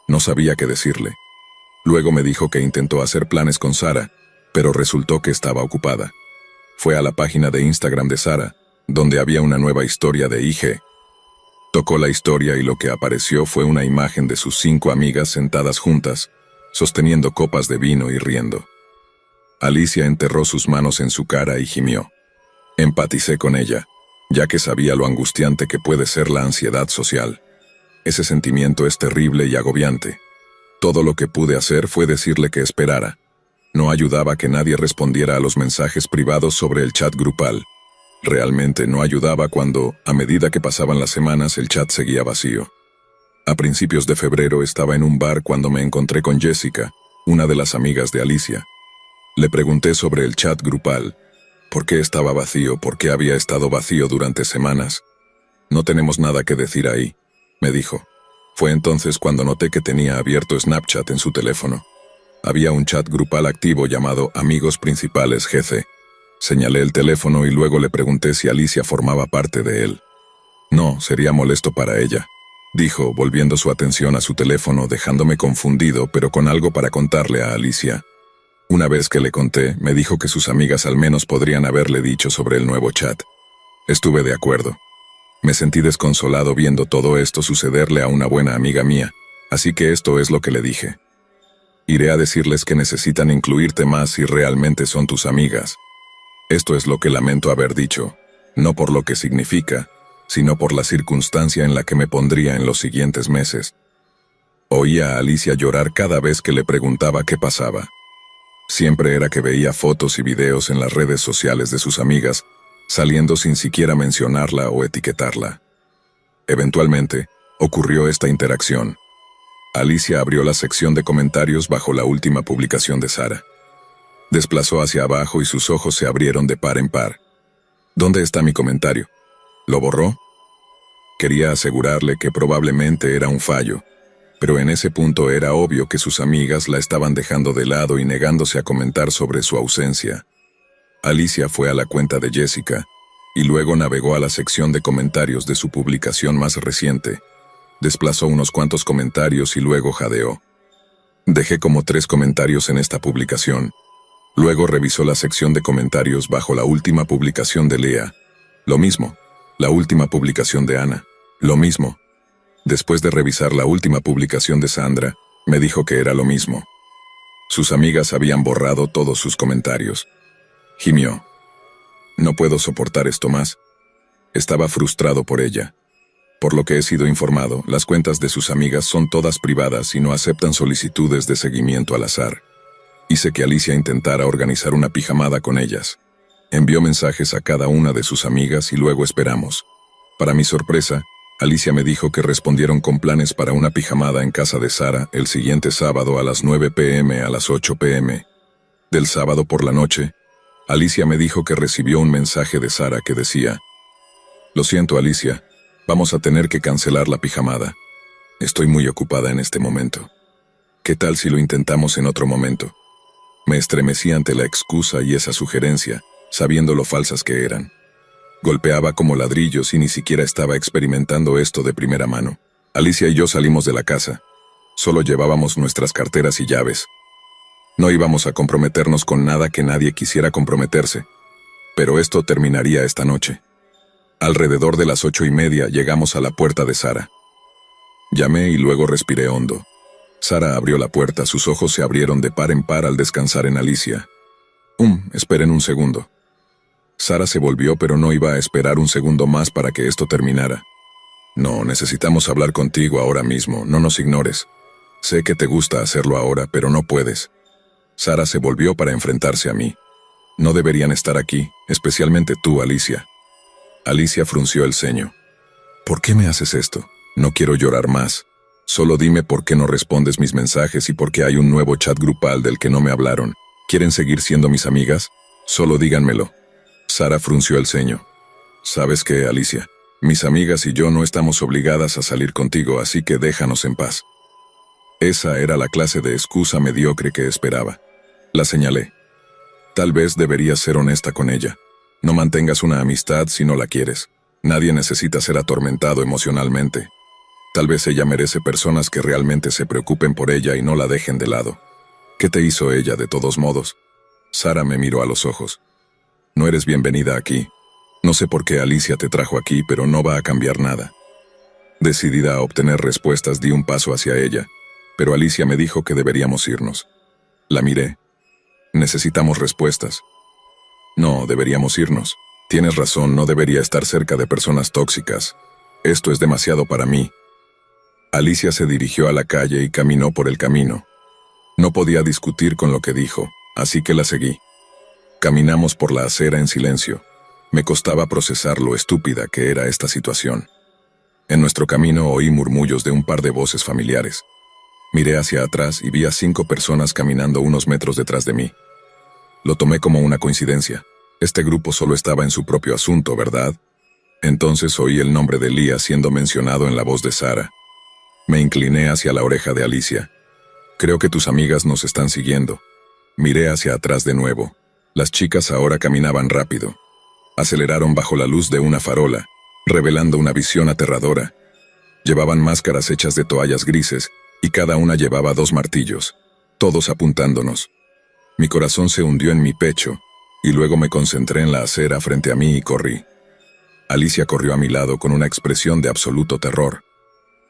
No sabía qué decirle. Luego me dijo que intentó hacer planes con Sara, pero resultó que estaba ocupada. Fue a la página de Instagram de Sara, donde había una nueva historia de IG. Tocó la historia y lo que apareció fue una imagen de sus 5 amigas sentadas juntas, sosteniendo copas de vino y riendo. Alicia enterró sus manos en su cara y gimió. Empaticé con ella, ya que sabía lo angustiante que puede ser la ansiedad social. Ese sentimiento es terrible y agobiante. Todo lo que pude hacer fue decirle que esperara. No ayudaba que nadie respondiera a los mensajes privados sobre el chat grupal. Realmente no ayudaba cuando, a medida que pasaban las semanas, el chat seguía vacío. A principios de febrero estaba en un bar cuando me encontré con Jessica, una de las amigas de Alicia. Le pregunté sobre el chat grupal. ¿Por qué estaba vacío? ¿Por qué había estado vacío durante semanas? No tenemos nada que decir ahí, me dijo. Fue entonces cuando noté que tenía abierto Snapchat en su teléfono. Había un chat grupal activo llamado Amigos Principales GC. Señalé el teléfono y luego le pregunté si Alicia formaba parte de él. No, sería molesto para ella. dijo, volviendo su atención a su teléfono, dejándome confundido, pero con algo para contarle a Alicia. Una vez que le conté, me dijo que sus amigas al menos podrían haberle dicho sobre el nuevo chat. Estuve de acuerdo. Me sentí desconsolado viendo todo esto sucederle a una buena amiga mía, así que esto es lo que le dije. Iré a decirles que necesitan incluirte más si realmente son tus amigas. Esto es lo que lamento haber dicho, no por lo que significa, sino por la circunstancia en la que me pondría en los siguientes meses. Oía a Alicia llorar cada vez que le preguntaba qué pasaba. Siempre era que veía fotos y videos en las redes sociales de sus amigas, saliendo sin siquiera mencionarla o etiquetarla. Eventualmente, ocurrió esta interacción. Alicia abrió la sección de comentarios bajo la última publicación de Sara. Desplazó hacia abajo y sus ojos se abrieron de par en par. ¿Dónde está mi comentario? ¿Lo borró? Quería asegurarle que probablemente era un fallo, pero en ese punto era obvio que sus amigas la estaban dejando de lado y negándose a comentar sobre su ausencia. Alicia fue a la cuenta de Jessica, y luego navegó a la sección de comentarios de su publicación más reciente. Desplazó unos cuantos comentarios y luego jadeó. Dejé como 3 comentarios en esta publicación. Luego revisó la sección de comentarios bajo la última publicación de Lea. Lo mismo. La última publicación de Ana. Lo mismo. Después de revisar la última publicación de Sandra, me dijo que era lo mismo. Sus amigas habían borrado todos sus comentarios. Gimió. No puedo soportar esto más. Estaba frustrado por ella. Por lo que he sido informado, las cuentas de sus amigas son todas privadas y no aceptan solicitudes de seguimiento al azar. Hice que Alicia intentara organizar una pijamada con ellas. Envió mensajes a cada una de sus amigas y luego esperamos. Para mi sorpresa, Alicia me dijo que respondieron con planes para una pijamada en casa de Sara el siguiente sábado a las 9 p.m. a las 8 p.m. Del sábado por la noche, Alicia me dijo que recibió un mensaje de Sara que decía: «Lo siento, Alicia, vamos a tener que cancelar la pijamada. Estoy muy ocupada en este momento. ¿Qué tal si lo intentamos en otro momento?». Me estremecí ante la excusa y esa sugerencia, sabiendo lo falsas que eran. Golpeaba como ladrillos y ni siquiera estaba experimentando esto de primera mano. Alicia y yo salimos de la casa. Solo llevábamos nuestras carteras y llaves. No íbamos a comprometernos con nada que nadie quisiera comprometerse. Pero esto terminaría esta noche. Alrededor de las 8:30 llegamos a la puerta de Sara. Llamé y luego respiré hondo. Sara abrió la puerta, sus ojos se abrieron de par en par al descansar en Alicia. Esperen un segundo. Sara se volvió, pero no iba a esperar un segundo más para que esto terminara. No, necesitamos hablar contigo ahora mismo, no nos ignores. Sé que te gusta hacerlo ahora, pero no puedes. Sara se volvió para enfrentarse a mí. No deberían estar aquí, especialmente tú, Alicia. Alicia frunció el ceño. ¿Por qué me haces esto? No quiero llorar más. Solo dime por qué no respondes mis mensajes y por qué hay un nuevo chat grupal del que no me hablaron. ¿Quieren seguir siendo mis amigas? Solo díganmelo. Sara frunció el ceño. ¿Sabes qué, Alicia? Mis amigas y yo no estamos obligadas a salir contigo, así que déjanos en paz. Esa era la clase de excusa mediocre que esperaba. La señalé. Tal vez deberías ser honesta con ella. No mantengas una amistad si no la quieres. Nadie necesita ser atormentado emocionalmente. Tal vez ella merece personas que realmente se preocupen por ella y no la dejen de lado. ¿Qué te hizo ella de todos modos? Sara me miró a los ojos. No eres bienvenida aquí. No sé por qué Alicia te trajo aquí, pero no va a cambiar nada. Decidida a obtener respuestas, di un paso hacia ella, pero Alicia me dijo que deberíamos irnos. La miré. Necesitamos respuestas. No, deberíamos irnos. Tienes razón, no debería estar cerca de personas tóxicas. Esto es demasiado para mí. Alicia se dirigió a la calle y caminó por el camino. No podía discutir con lo que dijo, así que la seguí. Caminamos por la acera en silencio. Me costaba procesar lo estúpida que era esta situación. En nuestro camino oí murmullos de un par de voces familiares. Miré hacia atrás y vi a 5 personas caminando unos metros detrás de mí. Lo tomé como una coincidencia. Este grupo solo estaba en su propio asunto, ¿verdad? Entonces oí el nombre de Lía siendo mencionado en la voz de Sara. Me incliné hacia la oreja de Alicia. Creo que tus amigas nos están siguiendo. Miré hacia atrás de nuevo. Las chicas ahora caminaban rápido. Aceleraron bajo la luz de una farola, revelando una visión aterradora. Llevaban máscaras hechas de toallas grises, y cada una llevaba 2 martillos, todos apuntándonos. Mi corazón se hundió en mi pecho, y luego me concentré en la acera frente a mí y corrí. Alicia corrió a mi lado con una expresión de absoluto terror.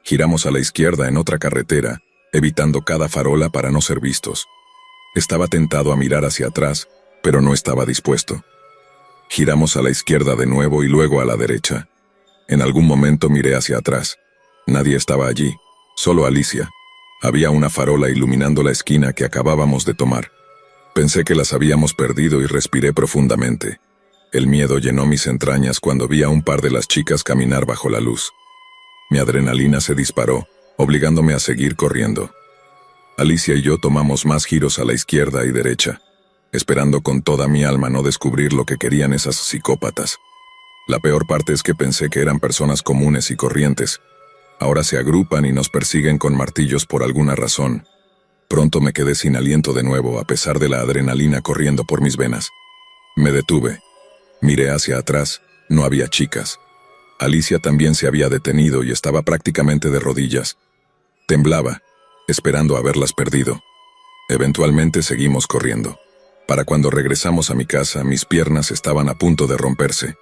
Giramos a la izquierda en otra carretera, evitando cada farola para no ser vistos. Estaba tentado a mirar hacia atrás, pero no estaba dispuesto. Giramos a la izquierda de nuevo y luego a la derecha. En algún momento miré hacia atrás. Nadie estaba allí, solo Alicia. Había una farola iluminando la esquina que acabábamos de tomar. Pensé que las habíamos perdido y respiré profundamente. El miedo llenó mis entrañas cuando vi a un par de las chicas caminar bajo la luz. Mi adrenalina se disparó, obligándome a seguir corriendo. Alicia y yo tomamos más giros a la izquierda y derecha, esperando con toda mi alma no descubrir lo que querían esas psicópatas. La peor parte es que pensé que eran personas comunes y corrientes. Ahora se agrupan y nos persiguen con martillos por alguna razón. Pronto me quedé sin aliento de nuevo a pesar de la adrenalina corriendo por mis venas. Me detuve. Miré hacia atrás, no había chicas. Alicia también se había detenido y estaba prácticamente de rodillas. Temblaba, esperando haberlas perdido. Eventualmente seguimos corriendo. Para cuando regresamos a mi casa, mis piernas estaban a punto de romperse.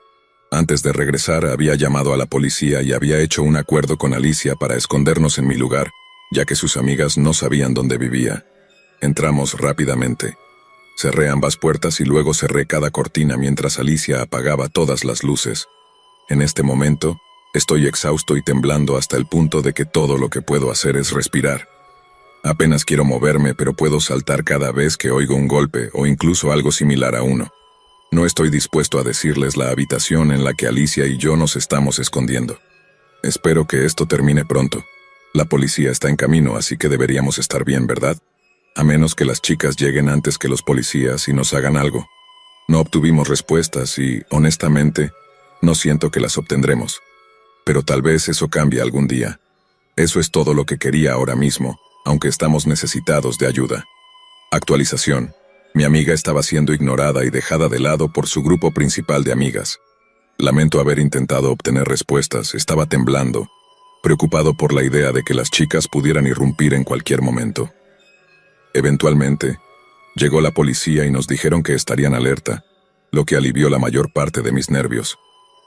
Antes de regresar, había llamado a la policía y había hecho un acuerdo con Alicia para escondernos en mi lugar, ya que sus amigas no sabían dónde vivía. Entramos rápidamente. Cerré ambas puertas y luego cerré cada cortina mientras Alicia apagaba todas las luces. En este momento, estoy exhausto y temblando hasta el punto de que todo lo que puedo hacer es respirar. Apenas quiero moverme, pero puedo saltar cada vez que oigo un golpe o incluso algo similar a uno. No estoy dispuesto a decirles la habitación en la que Alicia y yo nos estamos escondiendo. Espero que esto termine pronto. La policía está en camino, así que deberíamos estar bien, ¿verdad? A menos que las chicas lleguen antes que los policías y nos hagan algo. No obtuvimos respuestas y, honestamente, no siento que las obtendremos. Pero tal vez eso cambie algún día. Eso es todo lo que quería ahora mismo, aunque estamos necesitados de ayuda. Actualización. Mi amiga estaba siendo ignorada y dejada de lado por su grupo principal de amigas. Lamento haber intentado obtener respuestas, estaba temblando, preocupado por la idea de que las chicas pudieran irrumpir en cualquier momento. Eventualmente, llegó la policía y nos dijeron que estarían alerta, lo que alivió la mayor parte de mis nervios.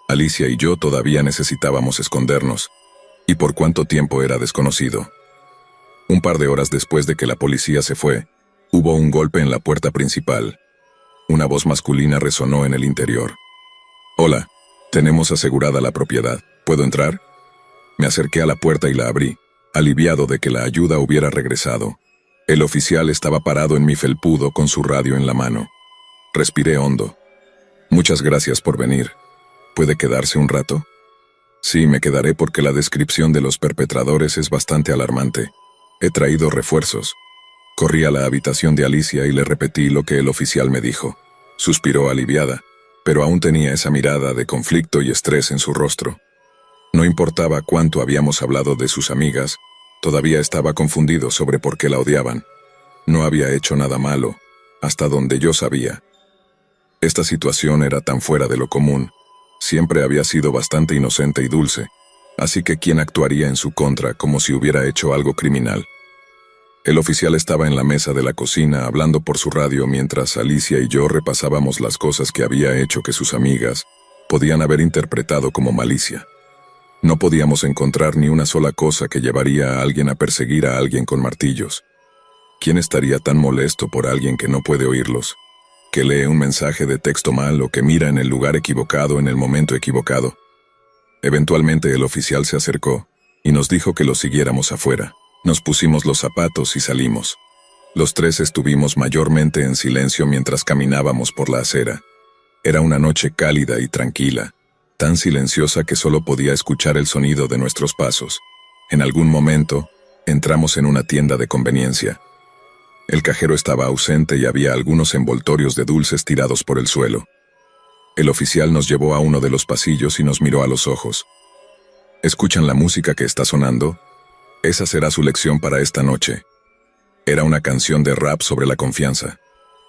Alicia y yo todavía necesitábamos escondernos, y por cuánto tiempo era desconocido. Un par de horas después de que la policía se fue, hubo un golpe en la puerta principal. Una voz masculina resonó en el interior. «Hola, tenemos asegurada la propiedad. ¿Puedo entrar?» Me acerqué a la puerta y la abrí, aliviado de que la ayuda hubiera regresado. El oficial estaba parado en mi felpudo con su radio en la mano. Respiré hondo. «Muchas gracias por venir. ¿Puede quedarse un rato?» «Sí, me quedaré porque la descripción de los perpetradores es bastante alarmante. He traído refuerzos». Corrí a la habitación de Alicia y le repetí lo que el oficial me dijo. Suspiró aliviada, pero aún tenía esa mirada de conflicto y estrés en su rostro. No importaba cuánto habíamos hablado de sus amigas, todavía estaba confundido sobre por qué la odiaban. No había hecho nada malo, hasta donde yo sabía. Esta situación era tan fuera de lo común. Siempre había sido bastante inocente y dulce, así que ¿quién actuaría en su contra como si hubiera hecho algo criminal? El oficial estaba en la mesa de la cocina hablando por su radio mientras Alicia y yo repasábamos las cosas que había hecho que sus amigas podían haber interpretado como malicia. No podíamos encontrar ni una sola cosa que llevaría a alguien a perseguir a alguien con martillos. ¿Quién estaría tan molesto por alguien que no puede oírlos? Que lee un mensaje de texto mal o que mira en el lugar equivocado en el momento equivocado. Eventualmente el oficial se acercó y nos dijo que lo siguiéramos afuera. Nos pusimos los zapatos y salimos. Los tres estuvimos mayormente en silencio mientras caminábamos por la acera. Era una noche cálida y tranquila, tan silenciosa que solo podía escuchar el sonido de nuestros pasos. En algún momento, entramos en una tienda de conveniencia. El cajero estaba ausente y había algunos envoltorios de dulces tirados por el suelo. El oficial nos llevó a uno de los pasillos y nos miró a los ojos. ¿Escuchan la música que está sonando? Esa será su lección para esta noche. Era una canción de rap sobre la confianza.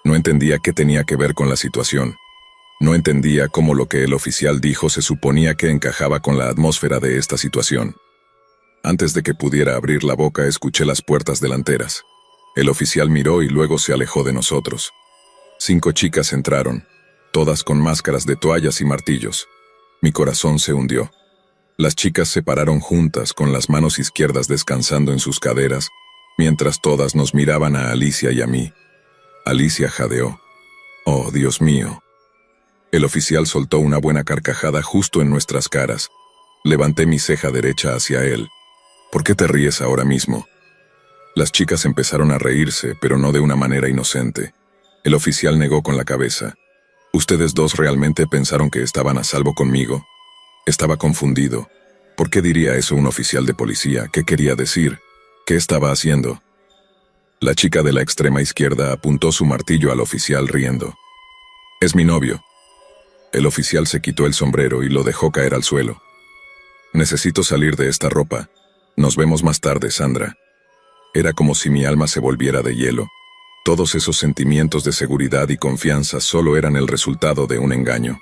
No entendía qué tenía que ver con la situación. No entendía cómo lo que el oficial dijo se suponía que encajaba con la atmósfera de esta situación. Antes de que pudiera abrir la boca, escuché las puertas delanteras. El oficial miró y luego se alejó de nosotros. 5 chicas entraron, todas con máscaras de toallas y martillos. Mi corazón se hundió. Las chicas se pararon juntas, con las manos izquierdas descansando en sus caderas, mientras todas nos miraban a Alicia y a mí. Alicia jadeó. «Oh, Dios mío». El oficial soltó una buena carcajada justo en nuestras caras. Levanté mi ceja derecha hacia él. «¿Por qué te ríes ahora mismo?» Las chicas empezaron a reírse, pero no de una manera inocente. El oficial negó con la cabeza. «¿Ustedes dos realmente pensaron que estaban a salvo conmigo?» Estaba confundido. ¿Por qué diría eso un oficial de policía? ¿Qué quería decir? ¿Qué estaba haciendo? La chica de la extrema izquierda apuntó su martillo al oficial riendo. «Es mi novio». El oficial se quitó el sombrero y lo dejó caer al suelo. «Necesito salir de esta ropa. Nos vemos más tarde, Sandra». Era como si mi alma se volviera de hielo. Todos esos sentimientos de seguridad y confianza solo eran el resultado de un engaño.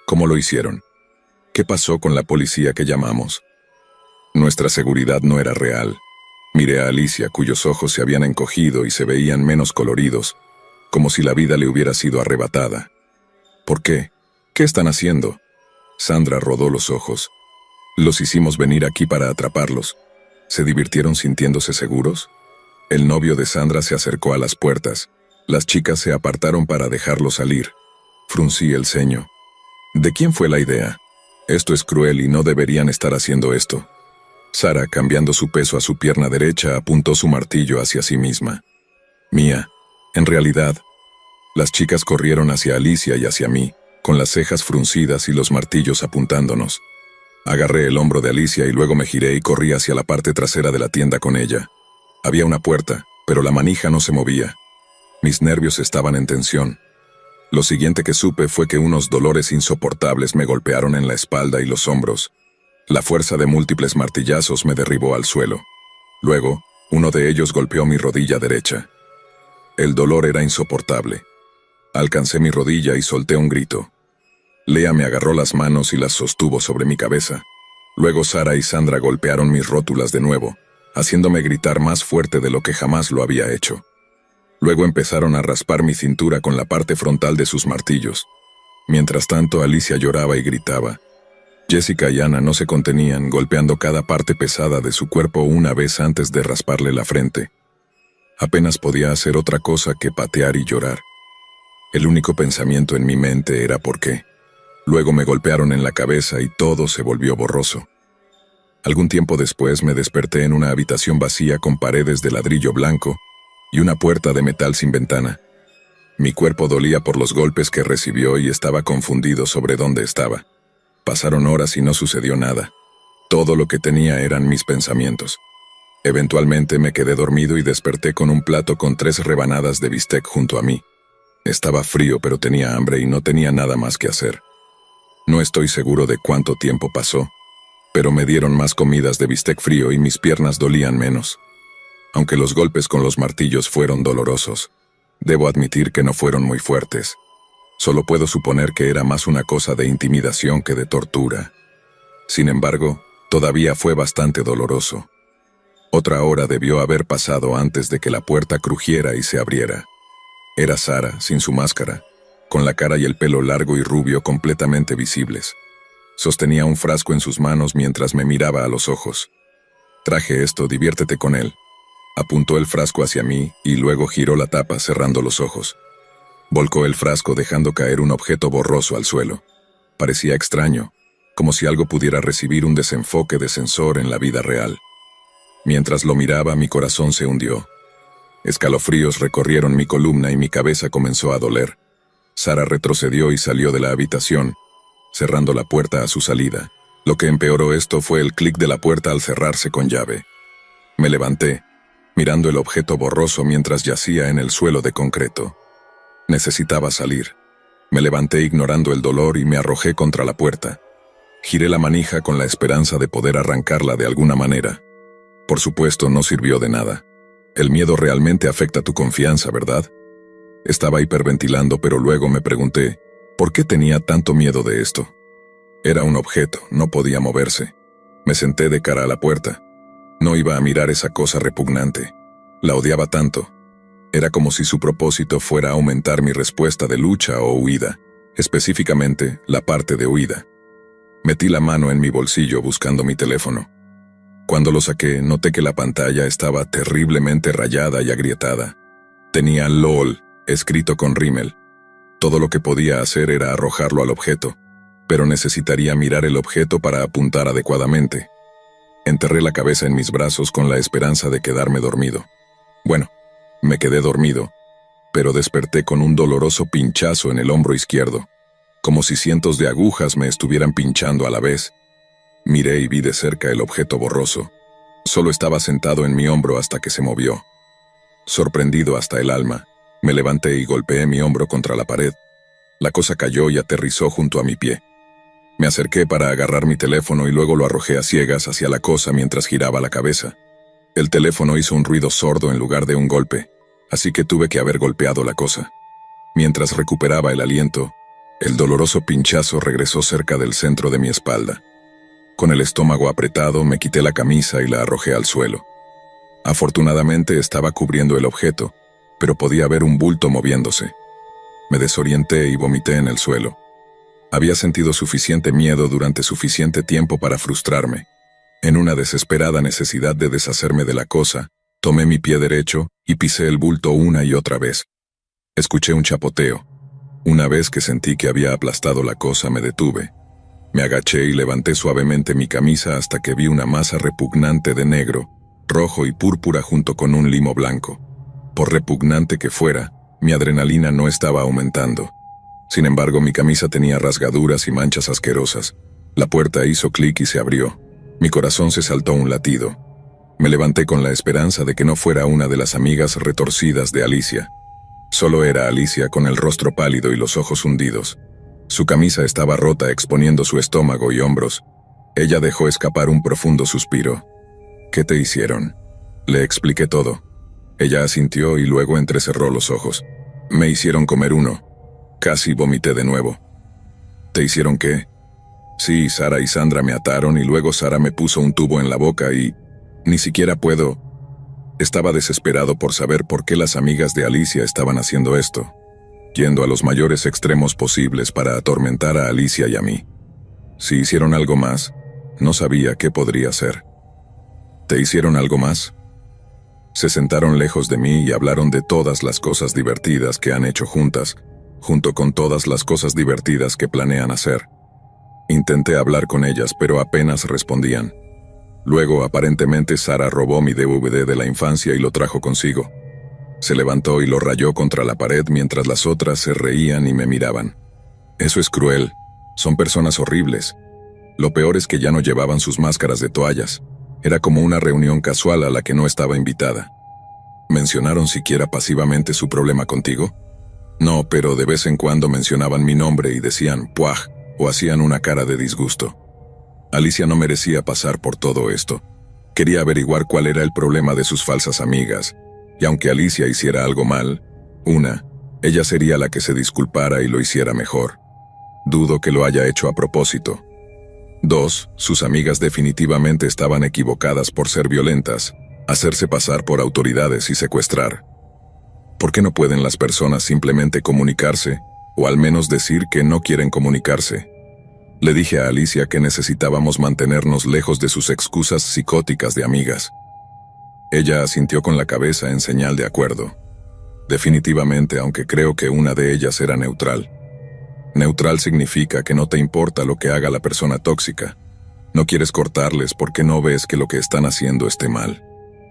¿Cómo lo hicieron? ¿Qué pasó con la policía que llamamos? Nuestra seguridad no era real. Miré a Alicia, cuyos ojos se habían encogido y se veían menos coloridos, como si la vida le hubiera sido arrebatada. ¿Por qué? ¿Qué están haciendo? Sandra rodó los ojos. Los hicimos venir aquí para atraparlos. ¿Se divirtieron sintiéndose seguros? El novio de Sandra se acercó a las puertas. Las chicas se apartaron para dejarlo salir. Fruncí el ceño. ¿De quién fue la idea? Esto es cruel y no deberían estar haciendo esto. Sara, cambiando su peso a su pierna derecha, apuntó su martillo hacia sí misma. Mía, en realidad. Las chicas corrieron hacia Alicia y hacia mí, con las cejas fruncidas y los martillos apuntándonos. Agarré el hombro de Alicia y luego me giré y corrí hacia la parte trasera de la tienda con ella. Había una puerta, pero la manija no se movía. Mis nervios estaban en tensión. Lo siguiente que supe fue que unos dolores insoportables me golpearon en la espalda y los hombros. La fuerza de múltiples martillazos me derribó al suelo. Luego, uno de ellos golpeó mi rodilla derecha. El dolor era insoportable. Alcancé mi rodilla y solté un grito. Lea me agarró las manos y las sostuvo sobre mi cabeza. Luego Sara y Sandra golpearon mis rótulas de nuevo, haciéndome gritar más fuerte de lo que jamás lo había hecho. Luego empezaron a raspar mi cintura con la parte frontal de sus martillos. Mientras tanto, Alicia lloraba y gritaba. Jessica y Ana no se contenían, golpeando cada parte pesada de su cuerpo una vez antes de rasparle la frente. Apenas podía hacer otra cosa que patear y llorar. El único pensamiento en mi mente era ¿por qué? Luego me golpearon en la cabeza y todo se volvió borroso. Algún tiempo después me desperté en una habitación vacía con paredes de ladrillo blanco y una puerta de metal sin ventana. Mi cuerpo dolía por los golpes que recibió y estaba confundido sobre dónde estaba. Pasaron horas y no sucedió nada. Todo lo que tenía eran mis pensamientos. Eventualmente me quedé dormido y desperté con un plato con 3 rebanadas de bistec junto a mí. Estaba frío, pero tenía hambre y no tenía nada más que hacer. No estoy seguro de cuánto tiempo pasó, pero me dieron más comidas de bistec frío y mis piernas dolían menos. Aunque los golpes con los martillos fueron dolorosos, debo admitir que no fueron muy fuertes. Solo puedo suponer que era más una cosa de intimidación que de tortura. Sin embargo, todavía fue bastante doloroso. Otra hora debió haber pasado antes de que la puerta crujiera y se abriera. Era Sara, sin su máscara, con la cara y el pelo largo y rubio completamente visibles. Sostenía un frasco en sus manos mientras me miraba a los ojos. «Traje esto, diviértete con él». Apuntó el frasco hacia mí y luego giró la tapa cerrando los ojos. Volcó el frasco dejando caer un objeto borroso al suelo. Parecía extraño, como si algo pudiera recibir un desenfoque de sensor en la vida real. Mientras lo miraba, mi corazón se hundió. Escalofríos recorrieron mi columna y mi cabeza comenzó a doler. Sara retrocedió y salió de la habitación, cerrando la puerta a su salida. Lo que empeoró esto fue el clic de la puerta al cerrarse con llave. Me levanté, mirando el objeto borroso mientras yacía en el suelo de concreto. Necesitaba salir. Me levanté ignorando el dolor y me arrojé contra la puerta. Giré la manija con la esperanza de poder arrancarla de alguna manera. Por supuesto, no sirvió de nada. El miedo realmente afecta tu confianza, ¿verdad? Estaba hiperventilando, pero luego me pregunté, ¿por qué tenía tanto miedo de esto? Era un objeto, no podía moverse. Me senté de cara a la puerta. No iba a mirar esa cosa repugnante. La odiaba tanto. Era como si su propósito fuera aumentar mi respuesta de lucha o huida, específicamente la parte de huida. Metí la mano en mi bolsillo buscando mi teléfono. Cuando lo saqué, noté que la pantalla estaba terriblemente rayada y agrietada. Tenía LOL escrito con rímel. Todo lo que podía hacer era arrojarlo al objeto, pero necesitaría mirar el objeto para apuntar adecuadamente. Enterré la cabeza en mis brazos con la esperanza de quedarme dormido. Bueno, me quedé dormido, pero desperté con un doloroso pinchazo en el hombro izquierdo, como si cientos de agujas me estuvieran pinchando a la vez. Miré y vi de cerca el objeto borroso. Solo estaba sentado en mi hombro hasta que se movió. Sorprendido hasta el alma, me levanté y golpeé mi hombro contra la pared. La cosa cayó y aterrizó junto a mi pie. Me acerqué para agarrar mi teléfono y luego lo arrojé a ciegas hacia la cosa mientras giraba la cabeza. El teléfono hizo un ruido sordo en lugar de un golpe, así que tuve que haber golpeado la cosa. Mientras recuperaba el aliento, el doloroso pinchazo regresó cerca del centro de mi espalda. Con el estómago apretado, me quité la camisa y la arrojé al suelo. Afortunadamente estaba cubriendo el objeto, pero podía ver un bulto moviéndose. Me desorienté y vomité en el suelo. Había sentido suficiente miedo durante suficiente tiempo para frustrarme. En una desesperada necesidad de deshacerme de la cosa, tomé mi pie derecho y pisé el bulto una y otra vez. Escuché un chapoteo. Una vez que sentí que había aplastado la cosa, me detuve. Me agaché y levanté suavemente mi camisa hasta que vi una masa repugnante de negro, rojo y púrpura junto con un limo blanco. Por repugnante que fuera, mi adrenalina no estaba aumentando. Sin embargo, mi camisa tenía rasgaduras y manchas asquerosas. La puerta hizo clic y se abrió. Mi corazón se saltó un latido. Me levanté con la esperanza de que no fuera una de las amigas retorcidas de Alicia. Solo era Alicia con el rostro pálido y los ojos hundidos. Su camisa estaba rota exponiendo su estómago y hombros. Ella dejó escapar un profundo suspiro. ¿Qué te hicieron? Le expliqué todo. Ella asintió y luego entrecerró los ojos. Me hicieron comer uno. Casi vomité de nuevo. ¿Te hicieron qué? Sí, Sara y Sandra me ataron y luego Sara me puso un tubo en la boca y... ni siquiera puedo... Estaba desesperado por saber por qué las amigas de Alicia estaban haciendo esto, yendo a los mayores extremos posibles para atormentar a Alicia y a mí. Si hicieron algo más, no sabía qué podría ser. ¿Te hicieron algo más? Se sentaron lejos de mí y hablaron de todas las cosas divertidas que han hecho juntas, junto con todas las cosas divertidas que planean hacer. Intenté hablar con ellas, pero apenas respondían. Luego, aparentemente, Sara robó mi DVD de la infancia y lo trajo consigo. Se levantó y lo rayó contra la pared mientras las otras se reían y me miraban. Eso es cruel. Son personas horribles. Lo peor es que ya no llevaban sus máscaras de toallas. Era como una reunión casual a la que no estaba invitada. ¿Mencionaron siquiera pasivamente su problema contigo? No, pero de vez en cuando mencionaban mi nombre y decían «puaj» o hacían una cara de disgusto. Alicia no merecía pasar por todo esto. Quería averiguar cuál era el problema de sus falsas amigas, y aunque Alicia hiciera algo mal, ella sería la que se disculpara y lo hiciera mejor. Dudo que lo haya hecho a propósito. 2, sus amigas definitivamente estaban equivocadas por ser violentas, hacerse pasar por autoridades y secuestrar. ¿Por qué no pueden las personas simplemente comunicarse, o al menos decir que no quieren comunicarse? Le dije a Alicia que necesitábamos mantenernos lejos de sus excusas psicóticas de amigas. Ella asintió con la cabeza en señal de acuerdo. Definitivamente, aunque creo que una de ellas era neutral. Neutral significa que no te importa lo que haga la persona tóxica. No quieres cortarles porque no ves que lo que están haciendo esté mal.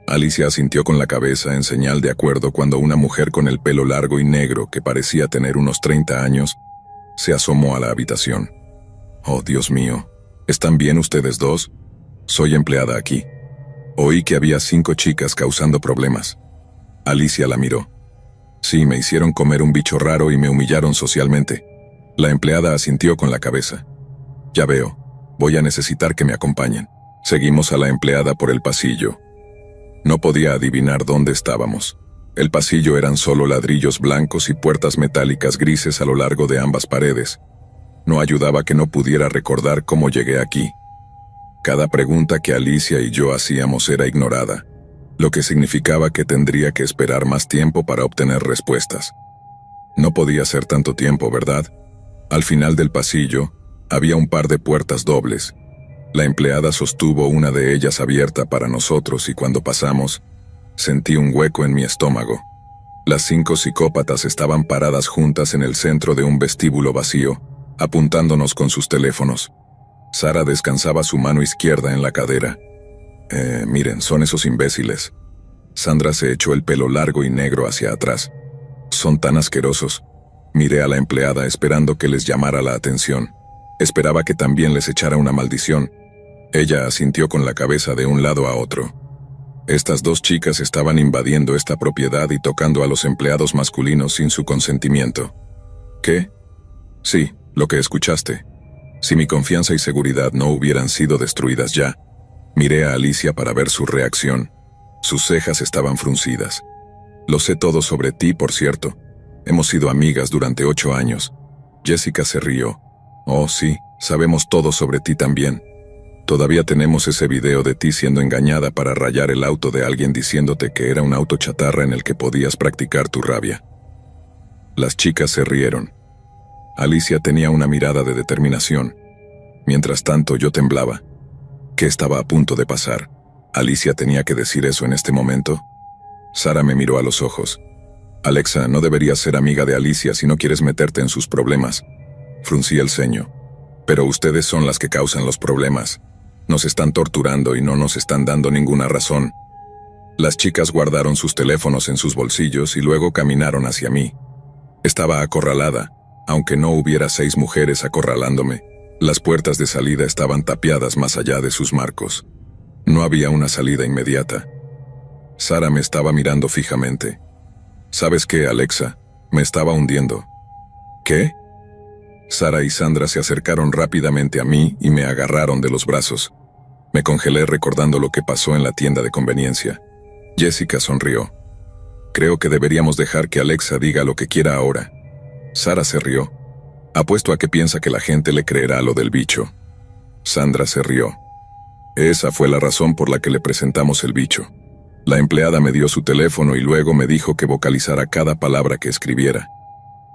Alicia asintió con la cabeza en señal de acuerdo cuando una mujer con el pelo largo y negro que parecía tener unos 30 años se asomó a la habitación. Oh, Dios mío, ¿están bien ustedes dos? Soy empleada aquí. Oí que había 5 chicas causando problemas. Alicia la miró. Sí, me hicieron comer un bicho raro y me humillaron socialmente. La empleada asintió con la cabeza. Ya veo, voy a necesitar que me acompañen. Seguimos a la empleada por el pasillo. No podía adivinar dónde estábamos. El pasillo eran solo ladrillos blancos y puertas metálicas grises a lo largo de ambas paredes. No ayudaba que no pudiera recordar cómo llegué aquí. Cada pregunta que Alicia y yo hacíamos era ignorada, lo que significaba que tendría que esperar más tiempo para obtener respuestas. No podía ser tanto tiempo, ¿verdad? Al final del pasillo, había un par de puertas dobles. La empleada sostuvo una de ellas abierta para nosotros y cuando pasamos, sentí un hueco en mi estómago. Las 5 psicópatas estaban paradas juntas en el centro de un vestíbulo vacío, apuntándonos con sus teléfonos. Sara descansaba su mano izquierda en la cadera. Miren, son esos imbéciles. Sandra se echó el pelo largo y negro hacia atrás. Son tan asquerosos. Miré a la empleada esperando que les llamara la atención. Esperaba que también les echara una maldición. Ella asintió con la cabeza de un lado a otro. Estas 2 chicas estaban invadiendo esta propiedad y tocando a los empleados masculinos sin su consentimiento. ¿Qué? Sí, lo que escuchaste. Si mi confianza y seguridad no hubieran sido destruidas ya. Miré a Alicia para ver su reacción. Sus cejas estaban fruncidas. Lo sé todo sobre ti, por cierto. Hemos sido amigas durante 8 años. Jessica se rió. Oh, sí, sabemos todo sobre ti también. Todavía tenemos ese video de ti siendo engañada para rayar el auto de alguien diciéndote que era un auto chatarra en el que podías practicar tu rabia. Las chicas se rieron. Alicia tenía una mirada de determinación. Mientras tanto, yo temblaba. ¿Qué estaba a punto de pasar? ¿Alicia tenía que decir eso en este momento? Sara me miró a los ojos. Alexa, no deberías ser amiga de Alicia si no quieres meterte en sus problemas. Fruncí el ceño. Pero ustedes son las que causan los problemas. Nos están torturando y no nos están dando ninguna razón. Las chicas guardaron sus teléfonos en sus bolsillos y luego caminaron hacia mí. Estaba acorralada, aunque no hubiera 6 mujeres acorralándome. Las puertas de salida estaban tapiadas más allá de sus marcos. No había una salida inmediata. Sara me estaba mirando fijamente. ¿Sabes qué, Alexa? Me estaba hundiendo. ¿Qué? Sara y Sandra se acercaron rápidamente a mí y me agarraron de los brazos. Me congelé recordando lo que pasó en la tienda de conveniencia. Jessica sonrió. Creo que deberíamos dejar que Alexa diga lo que quiera ahora. Sara se rió. Apuesto a que piensa que la gente le creerá lo del bicho. Sandra se rió. Esa fue la razón por la que le presentamos el bicho. La empleada me dio su teléfono y luego me dijo que vocalizara cada palabra que escribiera.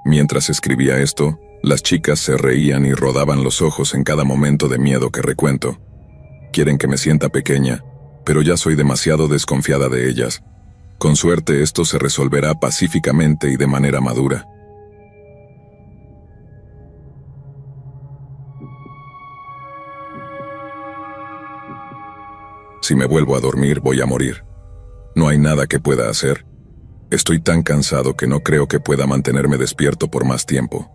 Mientras escribía esto, las chicas se reían y rodaban los ojos en cada momento de miedo que recuento. Quieren que me sienta pequeña, pero ya soy demasiado desconfiada de ellas. Con suerte esto se resolverá pacíficamente y de manera madura. Si me vuelvo a dormir, voy a morir. No hay nada que pueda hacer. Estoy tan cansado que no creo que pueda mantenerme despierto por más tiempo.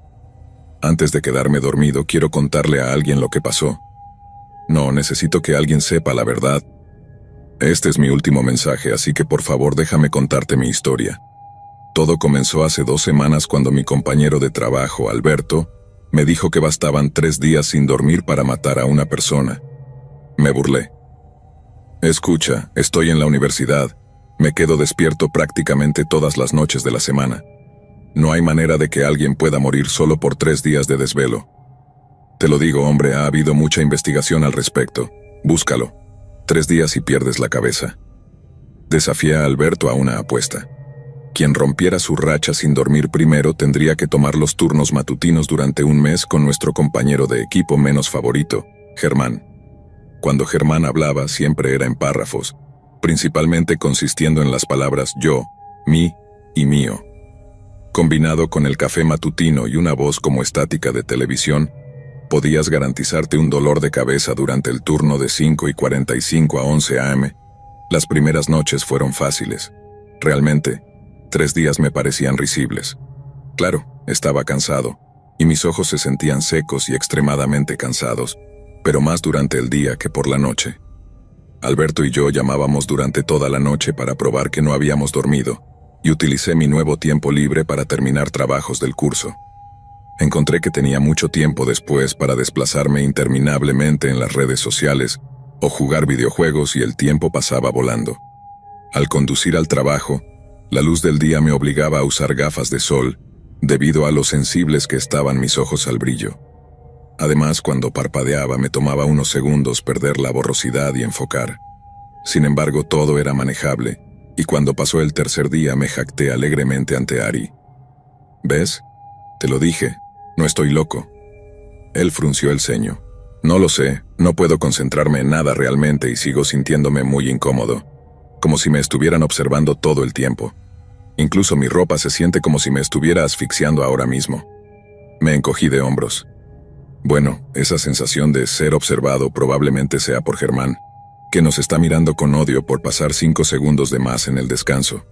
Antes de quedarme dormido, quiero contarle a alguien lo que pasó. No, necesito que alguien sepa la verdad. Este es mi último mensaje, así que por favor déjame contarte mi historia. Todo comenzó hace 2 semanas cuando mi compañero de trabajo, Alberto, me dijo que bastaban 3 días sin dormir para matar a una persona. Me burlé. Escucha, estoy en la universidad. Me quedo despierto prácticamente todas las noches de la semana. No hay manera de que alguien pueda morir solo por 3 días de desvelo. Te lo digo, hombre, ha habido mucha investigación al respecto. Búscalo. 3 días y pierdes la cabeza. Desafié a Alberto a una apuesta. Quien rompiera su racha sin dormir primero tendría que tomar los turnos matutinos durante 1 mes con nuestro compañero de equipo menos favorito, Germán. Cuando Germán hablaba siempre era en párrafos, principalmente consistiendo en las palabras yo, mí y mío. Combinado con el café matutino y una voz como estática de televisión, podías garantizarte un dolor de cabeza durante el turno de 5:45 a 11 a.m. Las primeras noches fueron fáciles. Realmente, 3 días me parecían risibles. Claro, estaba cansado, y mis ojos se sentían secos y extremadamente cansados, pero más durante el día que por la noche. Alberto y yo llamábamos durante toda la noche para probar que no habíamos dormido, y utilicé mi nuevo tiempo libre para terminar trabajos del curso. Encontré que tenía mucho tiempo después para desplazarme interminablemente en las redes sociales o jugar videojuegos y el tiempo pasaba volando. Al conducir al trabajo, la luz del día me obligaba a usar gafas de sol, debido a lo sensibles que estaban mis ojos al brillo. Además, cuando parpadeaba me tomaba unos segundos perder la borrosidad y enfocar. Sin embargo, todo era manejable, y cuando pasó el tercer día me jacté alegremente ante Ari. ¿Ves? Te lo dije, no estoy loco. Él frunció el ceño. No lo sé, no puedo concentrarme en nada realmente y sigo sintiéndome muy incómodo, como si me estuvieran observando todo el tiempo. Incluso mi ropa se siente como si me estuviera asfixiando ahora mismo. Me encogí de hombros. Bueno, esa sensación de ser observado probablemente sea por Germán, que nos está mirando con odio por pasar 5 segundos de más en el descanso.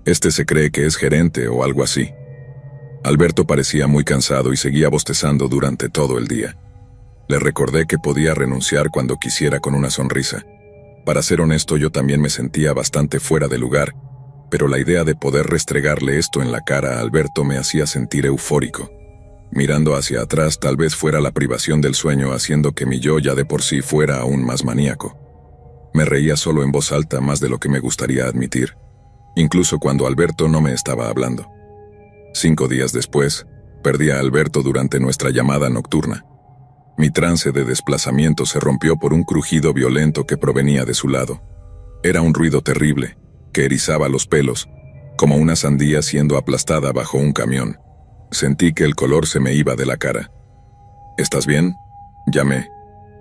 Este se cree que es gerente o algo así. Alberto parecía muy cansado y seguía bostezando durante todo el día. Le recordé que podía renunciar cuando quisiera con una sonrisa. Para ser honesto, yo también me sentía bastante fuera de lugar, pero la idea de poder restregarle esto en la cara a Alberto me hacía sentir eufórico. Mirando hacia atrás, tal vez fuera la privación del sueño haciendo que mi yo ya de por sí fuera aún más maníaco. Me reía solo en voz alta más de lo que me gustaría admitir, incluso cuando Alberto no me estaba hablando. 5 días después, perdí a Alberto durante nuestra llamada nocturna. Mi trance de desplazamiento se rompió por un crujido violento que provenía de su lado. Era un ruido terrible, que erizaba los pelos, como una sandía siendo aplastada bajo un camión. Sentí que el color se me iba de la cara. ¿Estás bien? Llamé.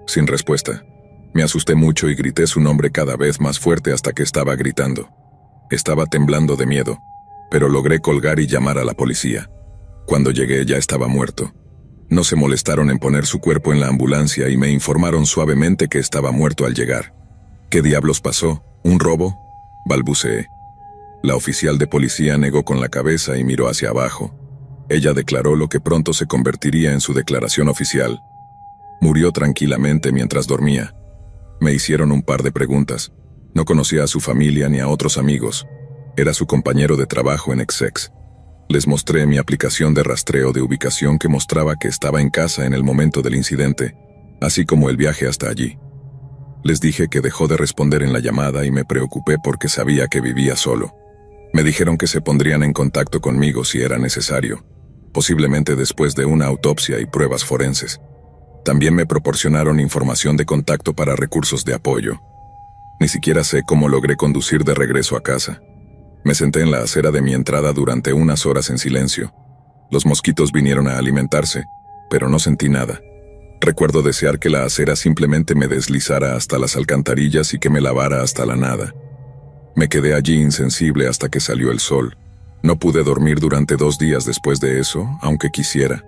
Sin respuesta. Me asusté mucho y grité su nombre cada vez más fuerte hasta que estaba gritando. Estaba temblando de miedo, pero logré colgar y llamar a la policía. Cuando llegué ya estaba muerto. No se molestaron en poner su cuerpo en la ambulancia y me informaron suavemente que estaba muerto al llegar. ¿Qué diablos pasó? ¿Un robo? Balbuceé. La oficial de policía negó con la cabeza y miró hacia abajo. Ella declaró lo que pronto se convertiría en su declaración oficial. Murió tranquilamente mientras dormía. Me hicieron un par de preguntas. No conocía a su familia ni a otros amigos. Era su compañero de trabajo en Essex. Les mostré mi aplicación de rastreo de ubicación que mostraba que estaba en casa en el momento del incidente, así como el viaje hasta allí. Les dije que dejó de responder en la llamada y me preocupé porque sabía que vivía solo. Me dijeron que se pondrían en contacto conmigo si era necesario, posiblemente después de una autopsia y pruebas forenses. También me proporcionaron información de contacto para recursos de apoyo. Ni siquiera sé cómo logré conducir de regreso a casa. Me senté en la acera de mi entrada durante unas horas en silencio. Los mosquitos vinieron a alimentarse, pero no sentí nada. Recuerdo desear que la acera simplemente me deslizara hasta las alcantarillas y que me lavara hasta la nada. Me quedé allí insensible hasta que salió el sol. No pude dormir durante 2 días después de eso, aunque quisiera.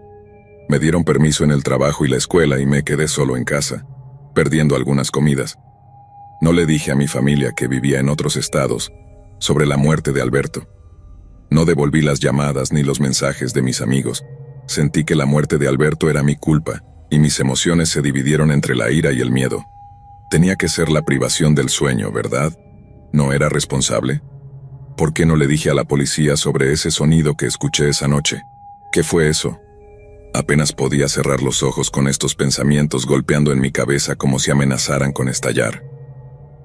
Me dieron permiso en el trabajo y la escuela y me quedé solo en casa, perdiendo algunas comidas. No le dije a mi familia que vivía en otros estados sobre la muerte de Alberto. No devolví las llamadas ni los mensajes de mis amigos. Sentí que la muerte de Alberto era mi culpa, y mis emociones se dividieron entre la ira y el miedo. Tenía que ser la privación del sueño, ¿verdad? ¿No era responsable? ¿Por qué no le dije a la policía sobre ese sonido que escuché esa noche? ¿Qué fue eso? Apenas podía cerrar los ojos con estos pensamientos golpeando en mi cabeza como si amenazaran con estallar.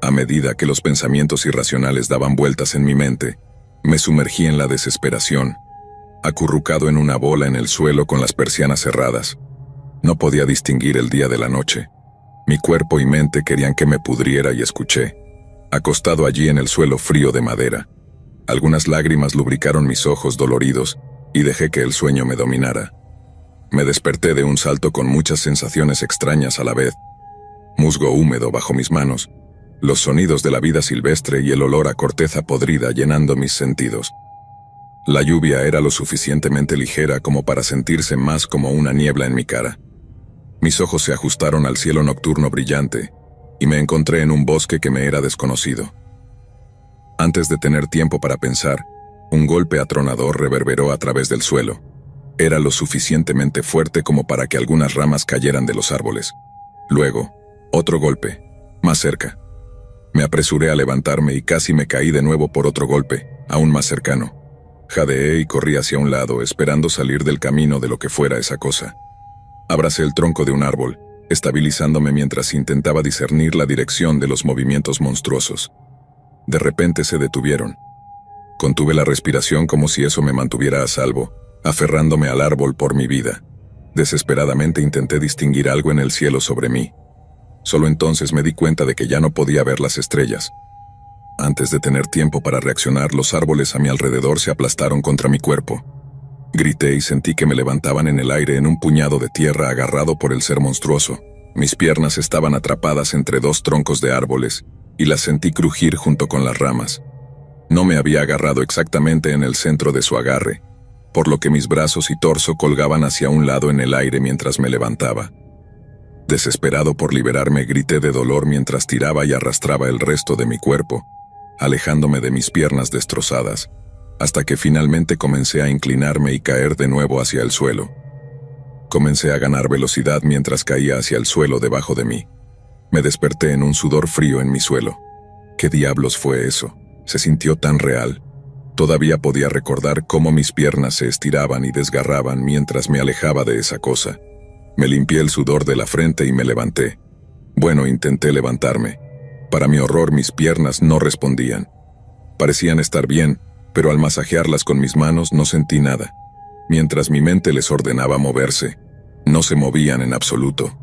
A medida que los pensamientos irracionales daban vueltas en mi mente, me sumergí en la desesperación, acurrucado en una bola en el suelo con las persianas cerradas. No podía distinguir el día de la noche. Mi cuerpo y mente querían que me pudriera y escuché, acostado allí en el suelo frío de madera. Algunas lágrimas lubricaron mis ojos doloridos y dejé que el sueño me dominara. Me desperté de un salto con muchas sensaciones extrañas a la vez. Musgo húmedo bajo mis manos, los sonidos de la vida silvestre y el olor a corteza podrida llenando mis sentidos. La lluvia era lo suficientemente ligera como para sentirse más como una niebla en mi cara. Mis ojos se ajustaron al cielo nocturno brillante, y me encontré en un bosque que me era desconocido. Antes de tener tiempo para pensar, un golpe atronador reverberó a través del suelo. Era lo suficientemente fuerte como para que algunas ramas cayeran de los árboles. Luego, otro golpe, más cerca. Me apresuré a levantarme y casi me caí de nuevo por otro golpe, aún más cercano. Jadeé y corrí hacia un lado, esperando salir del camino de lo que fuera esa cosa. Abracé el tronco de un árbol, estabilizándome mientras intentaba discernir la dirección de los movimientos monstruosos. De repente se detuvieron. Contuve la respiración como si eso me mantuviera a salvo, aferrándome al árbol por mi vida. Desesperadamente intenté distinguir algo en el cielo sobre mí. Solo entonces me di cuenta de que ya no podía ver las estrellas. Antes de tener tiempo para reaccionar, los árboles a mi alrededor se aplastaron contra mi cuerpo. Grité y sentí que me levantaban en el aire en un puñado de tierra agarrado por el ser monstruoso. Mis piernas estaban atrapadas entre dos troncos de árboles y las sentí crujir junto con las ramas. No me había agarrado exactamente en el centro de su agarre, por lo que mis brazos y torso colgaban hacia un lado en el aire mientras me levantaba. Desesperado por liberarme, grité de dolor mientras tiraba y arrastraba el resto de mi cuerpo, alejándome de mis piernas destrozadas, hasta que finalmente comencé a inclinarme y caer de nuevo hacia el suelo. Comencé a ganar velocidad mientras caía hacia el suelo debajo de mí. Me desperté en un sudor frío en mi suelo. ¿Qué diablos fue eso? Se sintió tan real. Todavía podía recordar cómo mis piernas se estiraban y desgarraban mientras me alejaba de esa cosa. Me limpié el sudor de la frente y me levanté. Bueno, intenté levantarme. Para mi horror, mis piernas no respondían. Parecían estar bien, pero al masajearlas con mis manos no sentí nada. Mientras mi mente les ordenaba moverse, no se movían en absoluto.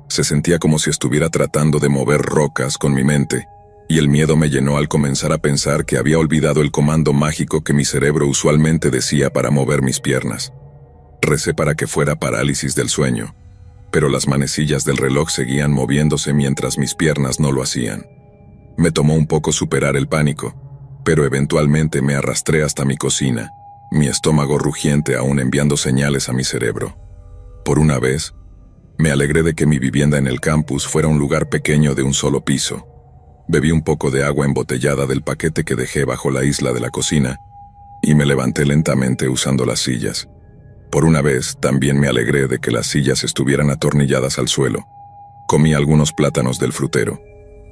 Se sentía como si estuviera tratando de mover rocas con mi mente, y el miedo me llenó al comenzar a pensar que había olvidado el comando mágico que mi cerebro usualmente decía para mover mis piernas. Recé para que fuera parálisis del sueño, pero las manecillas del reloj seguían moviéndose mientras mis piernas no lo hacían. Me tomó un poco superar el pánico, pero eventualmente me arrastré hasta mi cocina, mi estómago rugiente aún enviando señales a mi cerebro. Por una vez, me alegré de que mi vivienda en el campus fuera un lugar pequeño de un solo piso. Bebí un poco de agua embotellada del paquete que dejé bajo la isla de la cocina y me levanté lentamente usando las sillas. Por una vez, también me alegré de que las sillas estuvieran atornilladas al suelo. Comí algunos plátanos del frutero.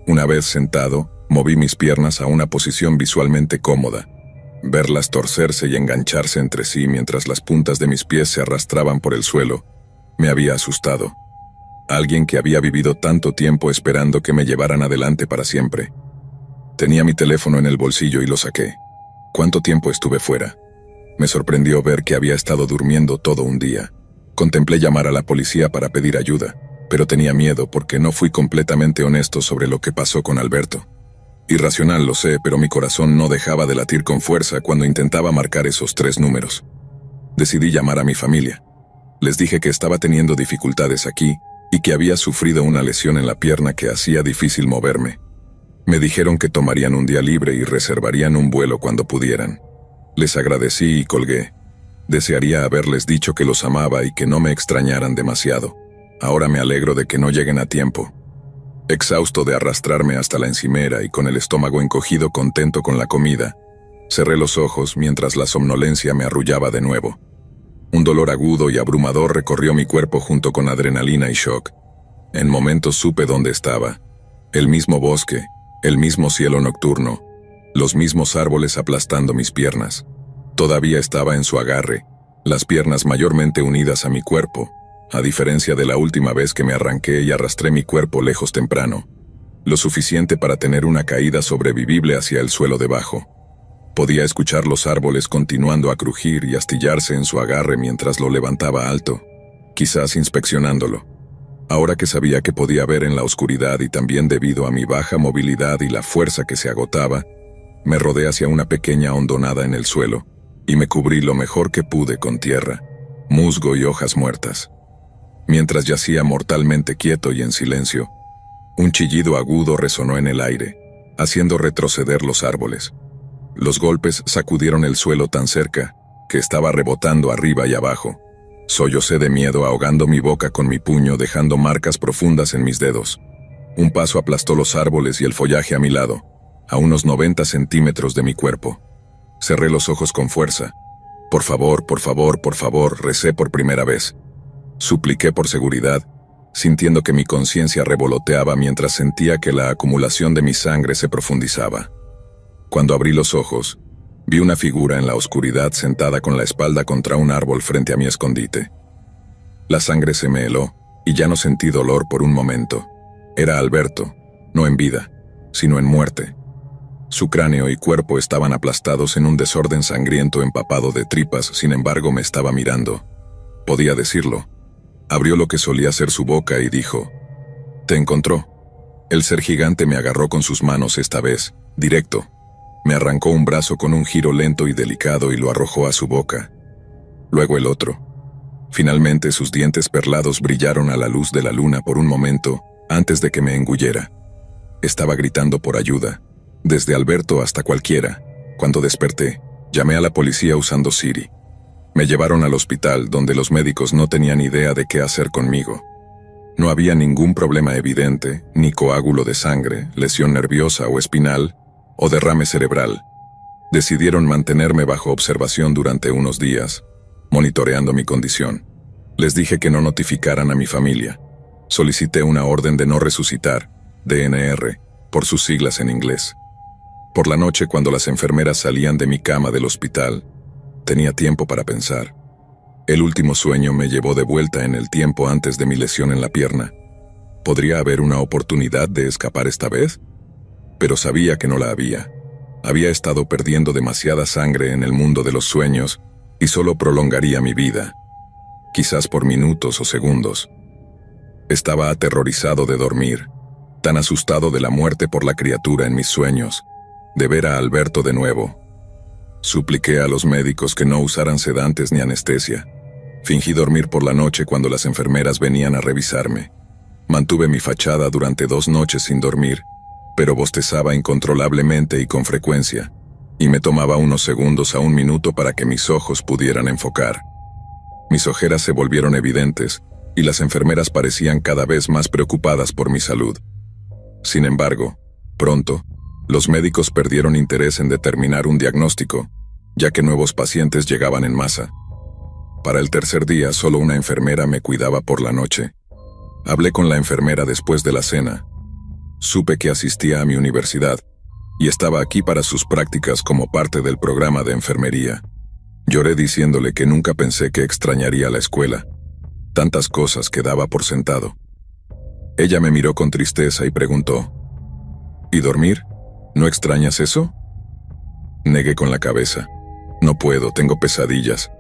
Una vez sentado, moví mis piernas a una posición visualmente cómoda. Verlas torcerse y engancharse entre sí mientras las puntas de mis pies se arrastraban por el suelo, me había asustado. Alguien que había vivido tanto tiempo esperando que me llevaran adelante para siempre. Tenía mi teléfono en el bolsillo y lo saqué. ¿Cuánto tiempo estuve fuera? Me sorprendió ver que había estado durmiendo todo un día. Contemplé llamar a la policía para pedir ayuda, pero tenía miedo porque no fui completamente honesto sobre lo que pasó con Alberto. Irracional, lo sé, pero mi corazón no dejaba de latir con fuerza cuando intentaba marcar esos 3 números. Decidí llamar a mi familia. Les dije que estaba teniendo dificultades aquí y que había sufrido una lesión en la pierna que hacía difícil moverme. Me dijeron que tomarían un día libre y reservarían un vuelo cuando pudieran. Les agradecí y colgué. Desearía haberles dicho que los amaba y que no me extrañaran demasiado. Ahora me alegro de que no lleguen a tiempo. Exhausto de arrastrarme hasta la encimera y con el estómago encogido contento con la comida, cerré los ojos mientras la somnolencia me arrullaba de nuevo. Un dolor agudo y abrumador recorrió mi cuerpo junto con adrenalina y shock. En momentos supe dónde estaba. El mismo bosque, el mismo cielo nocturno, los mismos árboles aplastando mis piernas. Todavía estaba en su agarre, las piernas mayormente unidas a mi cuerpo, a diferencia de la última vez que me arranqué y arrastré mi cuerpo lejos temprano, lo suficiente para tener una caída sobrevivible hacia el suelo debajo. Podía escuchar los árboles continuando a crujir y astillarse en su agarre mientras lo levantaba alto, quizás inspeccionándolo. Ahora que sabía que podía ver en la oscuridad y también debido a mi baja movilidad y la fuerza que se agotaba, me rodé hacia una pequeña hondonada en el suelo y me cubrí lo mejor que pude con tierra, musgo y hojas muertas. Mientras yacía mortalmente quieto y en silencio, un chillido agudo resonó en el aire, haciendo retroceder los árboles. Los golpes sacudieron el suelo tan cerca que estaba rebotando arriba y abajo. Sollocé de miedo ahogando mi boca con mi puño, dejando marcas profundas en mis dedos. Un paso aplastó los árboles y el follaje a mi lado, a unos 90 centímetros de mi cuerpo. Cerré los ojos con fuerza. Por favor, por favor, por favor, recé por primera vez. Supliqué por seguridad, sintiendo que mi conciencia revoloteaba mientras sentía que la acumulación de mi sangre se profundizaba. Cuando abrí los ojos, vi una figura en la oscuridad sentada con la espalda contra un árbol frente a mi escondite. La sangre se me heló y ya no sentí dolor por un momento. Era Alberto, no en vida, sino en muerte. Su cráneo y cuerpo estaban aplastados en un desorden sangriento empapado de tripas, sin embargo me estaba mirando. Podía decirlo, Abrió lo que solía ser su boca y dijo: «Te encontró». El ser gigante me agarró con sus manos esta vez, directo. Me arrancó un brazo con un giro lento y delicado y lo arrojó a su boca. Luego el otro. Finalmente sus dientes perlados brillaron a la luz de la luna por un momento, antes de que me engullera. Estaba gritando por ayuda, desde Alberto hasta cualquiera. Cuando desperté, llamé a la policía usando Siri. Me llevaron al hospital, donde los médicos no tenían idea de qué hacer conmigo. No había ningún problema evidente, ni coágulo de sangre, lesión nerviosa o espinal, o derrame cerebral. Decidieron mantenerme bajo observación durante unos días, monitoreando mi condición. Les dije que no notificaran a mi familia. Solicité una orden de no resucitar, DNR, por sus siglas en inglés. Por la noche, cuando las enfermeras salían de mi cama del hospital, tenía tiempo para pensar. El último sueño me llevó de vuelta en el tiempo antes de mi lesión en la pierna. ¿Podría haber una oportunidad de escapar esta vez? Pero sabía que no la había. Había estado perdiendo demasiada sangre en el mundo de los sueños y solo prolongaría mi vida, quizás por minutos o segundos. Estaba aterrorizado de dormir, tan asustado de la muerte por la criatura en mis sueños, de ver a Alberto de nuevo. Supliqué a los médicos que no usaran sedantes ni anestesia. Fingí dormir por la noche cuando las enfermeras venían a revisarme. Mantuve mi fachada durante 2 noches sin dormir, pero bostezaba incontrolablemente y con frecuencia, y me tomaba unos segundos a 1 minuto para que mis ojos pudieran enfocar. Mis ojeras se volvieron evidentes, y las enfermeras parecían cada vez más preocupadas por mi salud. Sin embargo, pronto, los médicos perdieron interés en determinar un diagnóstico, ya que nuevos pacientes llegaban en masa. Para el tercer día, solo una enfermera me cuidaba por la noche. Hablé con la enfermera después de la cena. Supe que asistía a mi universidad y estaba aquí para sus prácticas como parte del programa de enfermería. Lloré diciéndole que nunca pensé que extrañaría la escuela. Tantas cosas que daba por sentado. Ella me miró con tristeza y preguntó: ¿y dormir? ¿No extrañas eso? Negué con la cabeza. No puedo, tengo pesadillas.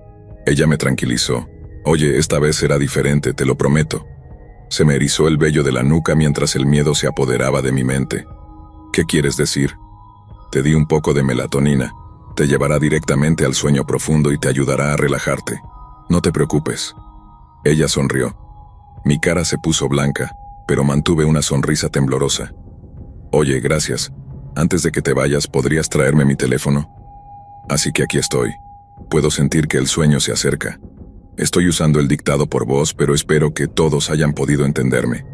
Ella me tranquilizó. Oye, esta vez será diferente, te lo prometo. Se me erizó el vello de la nuca mientras el miedo se apoderaba de mi mente. ¿Qué quieres decir? Te di un poco de melatonina. Te llevará directamente al sueño profundo y te ayudará a relajarte. No te preocupes. Ella sonrió. Mi cara se puso blanca, pero mantuve una sonrisa temblorosa. Oye, gracias. Antes de que te vayas, ¿podrías traerme mi teléfono? Así que aquí estoy. Puedo sentir que el sueño se acerca. Estoy usando el dictado por voz, pero espero que todos hayan podido entenderme.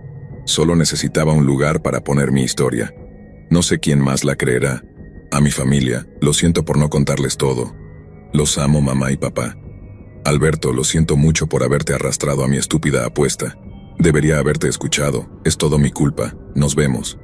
Solo necesitaba un lugar para poner mi historia. No sé quién más la creerá. A mi familia, lo siento por no contarles todo. Los amo, mamá y papá. Alberto, lo siento mucho por haberte arrastrado a mi estúpida apuesta. Debería haberte escuchado. Es todo mi culpa. Nos vemos.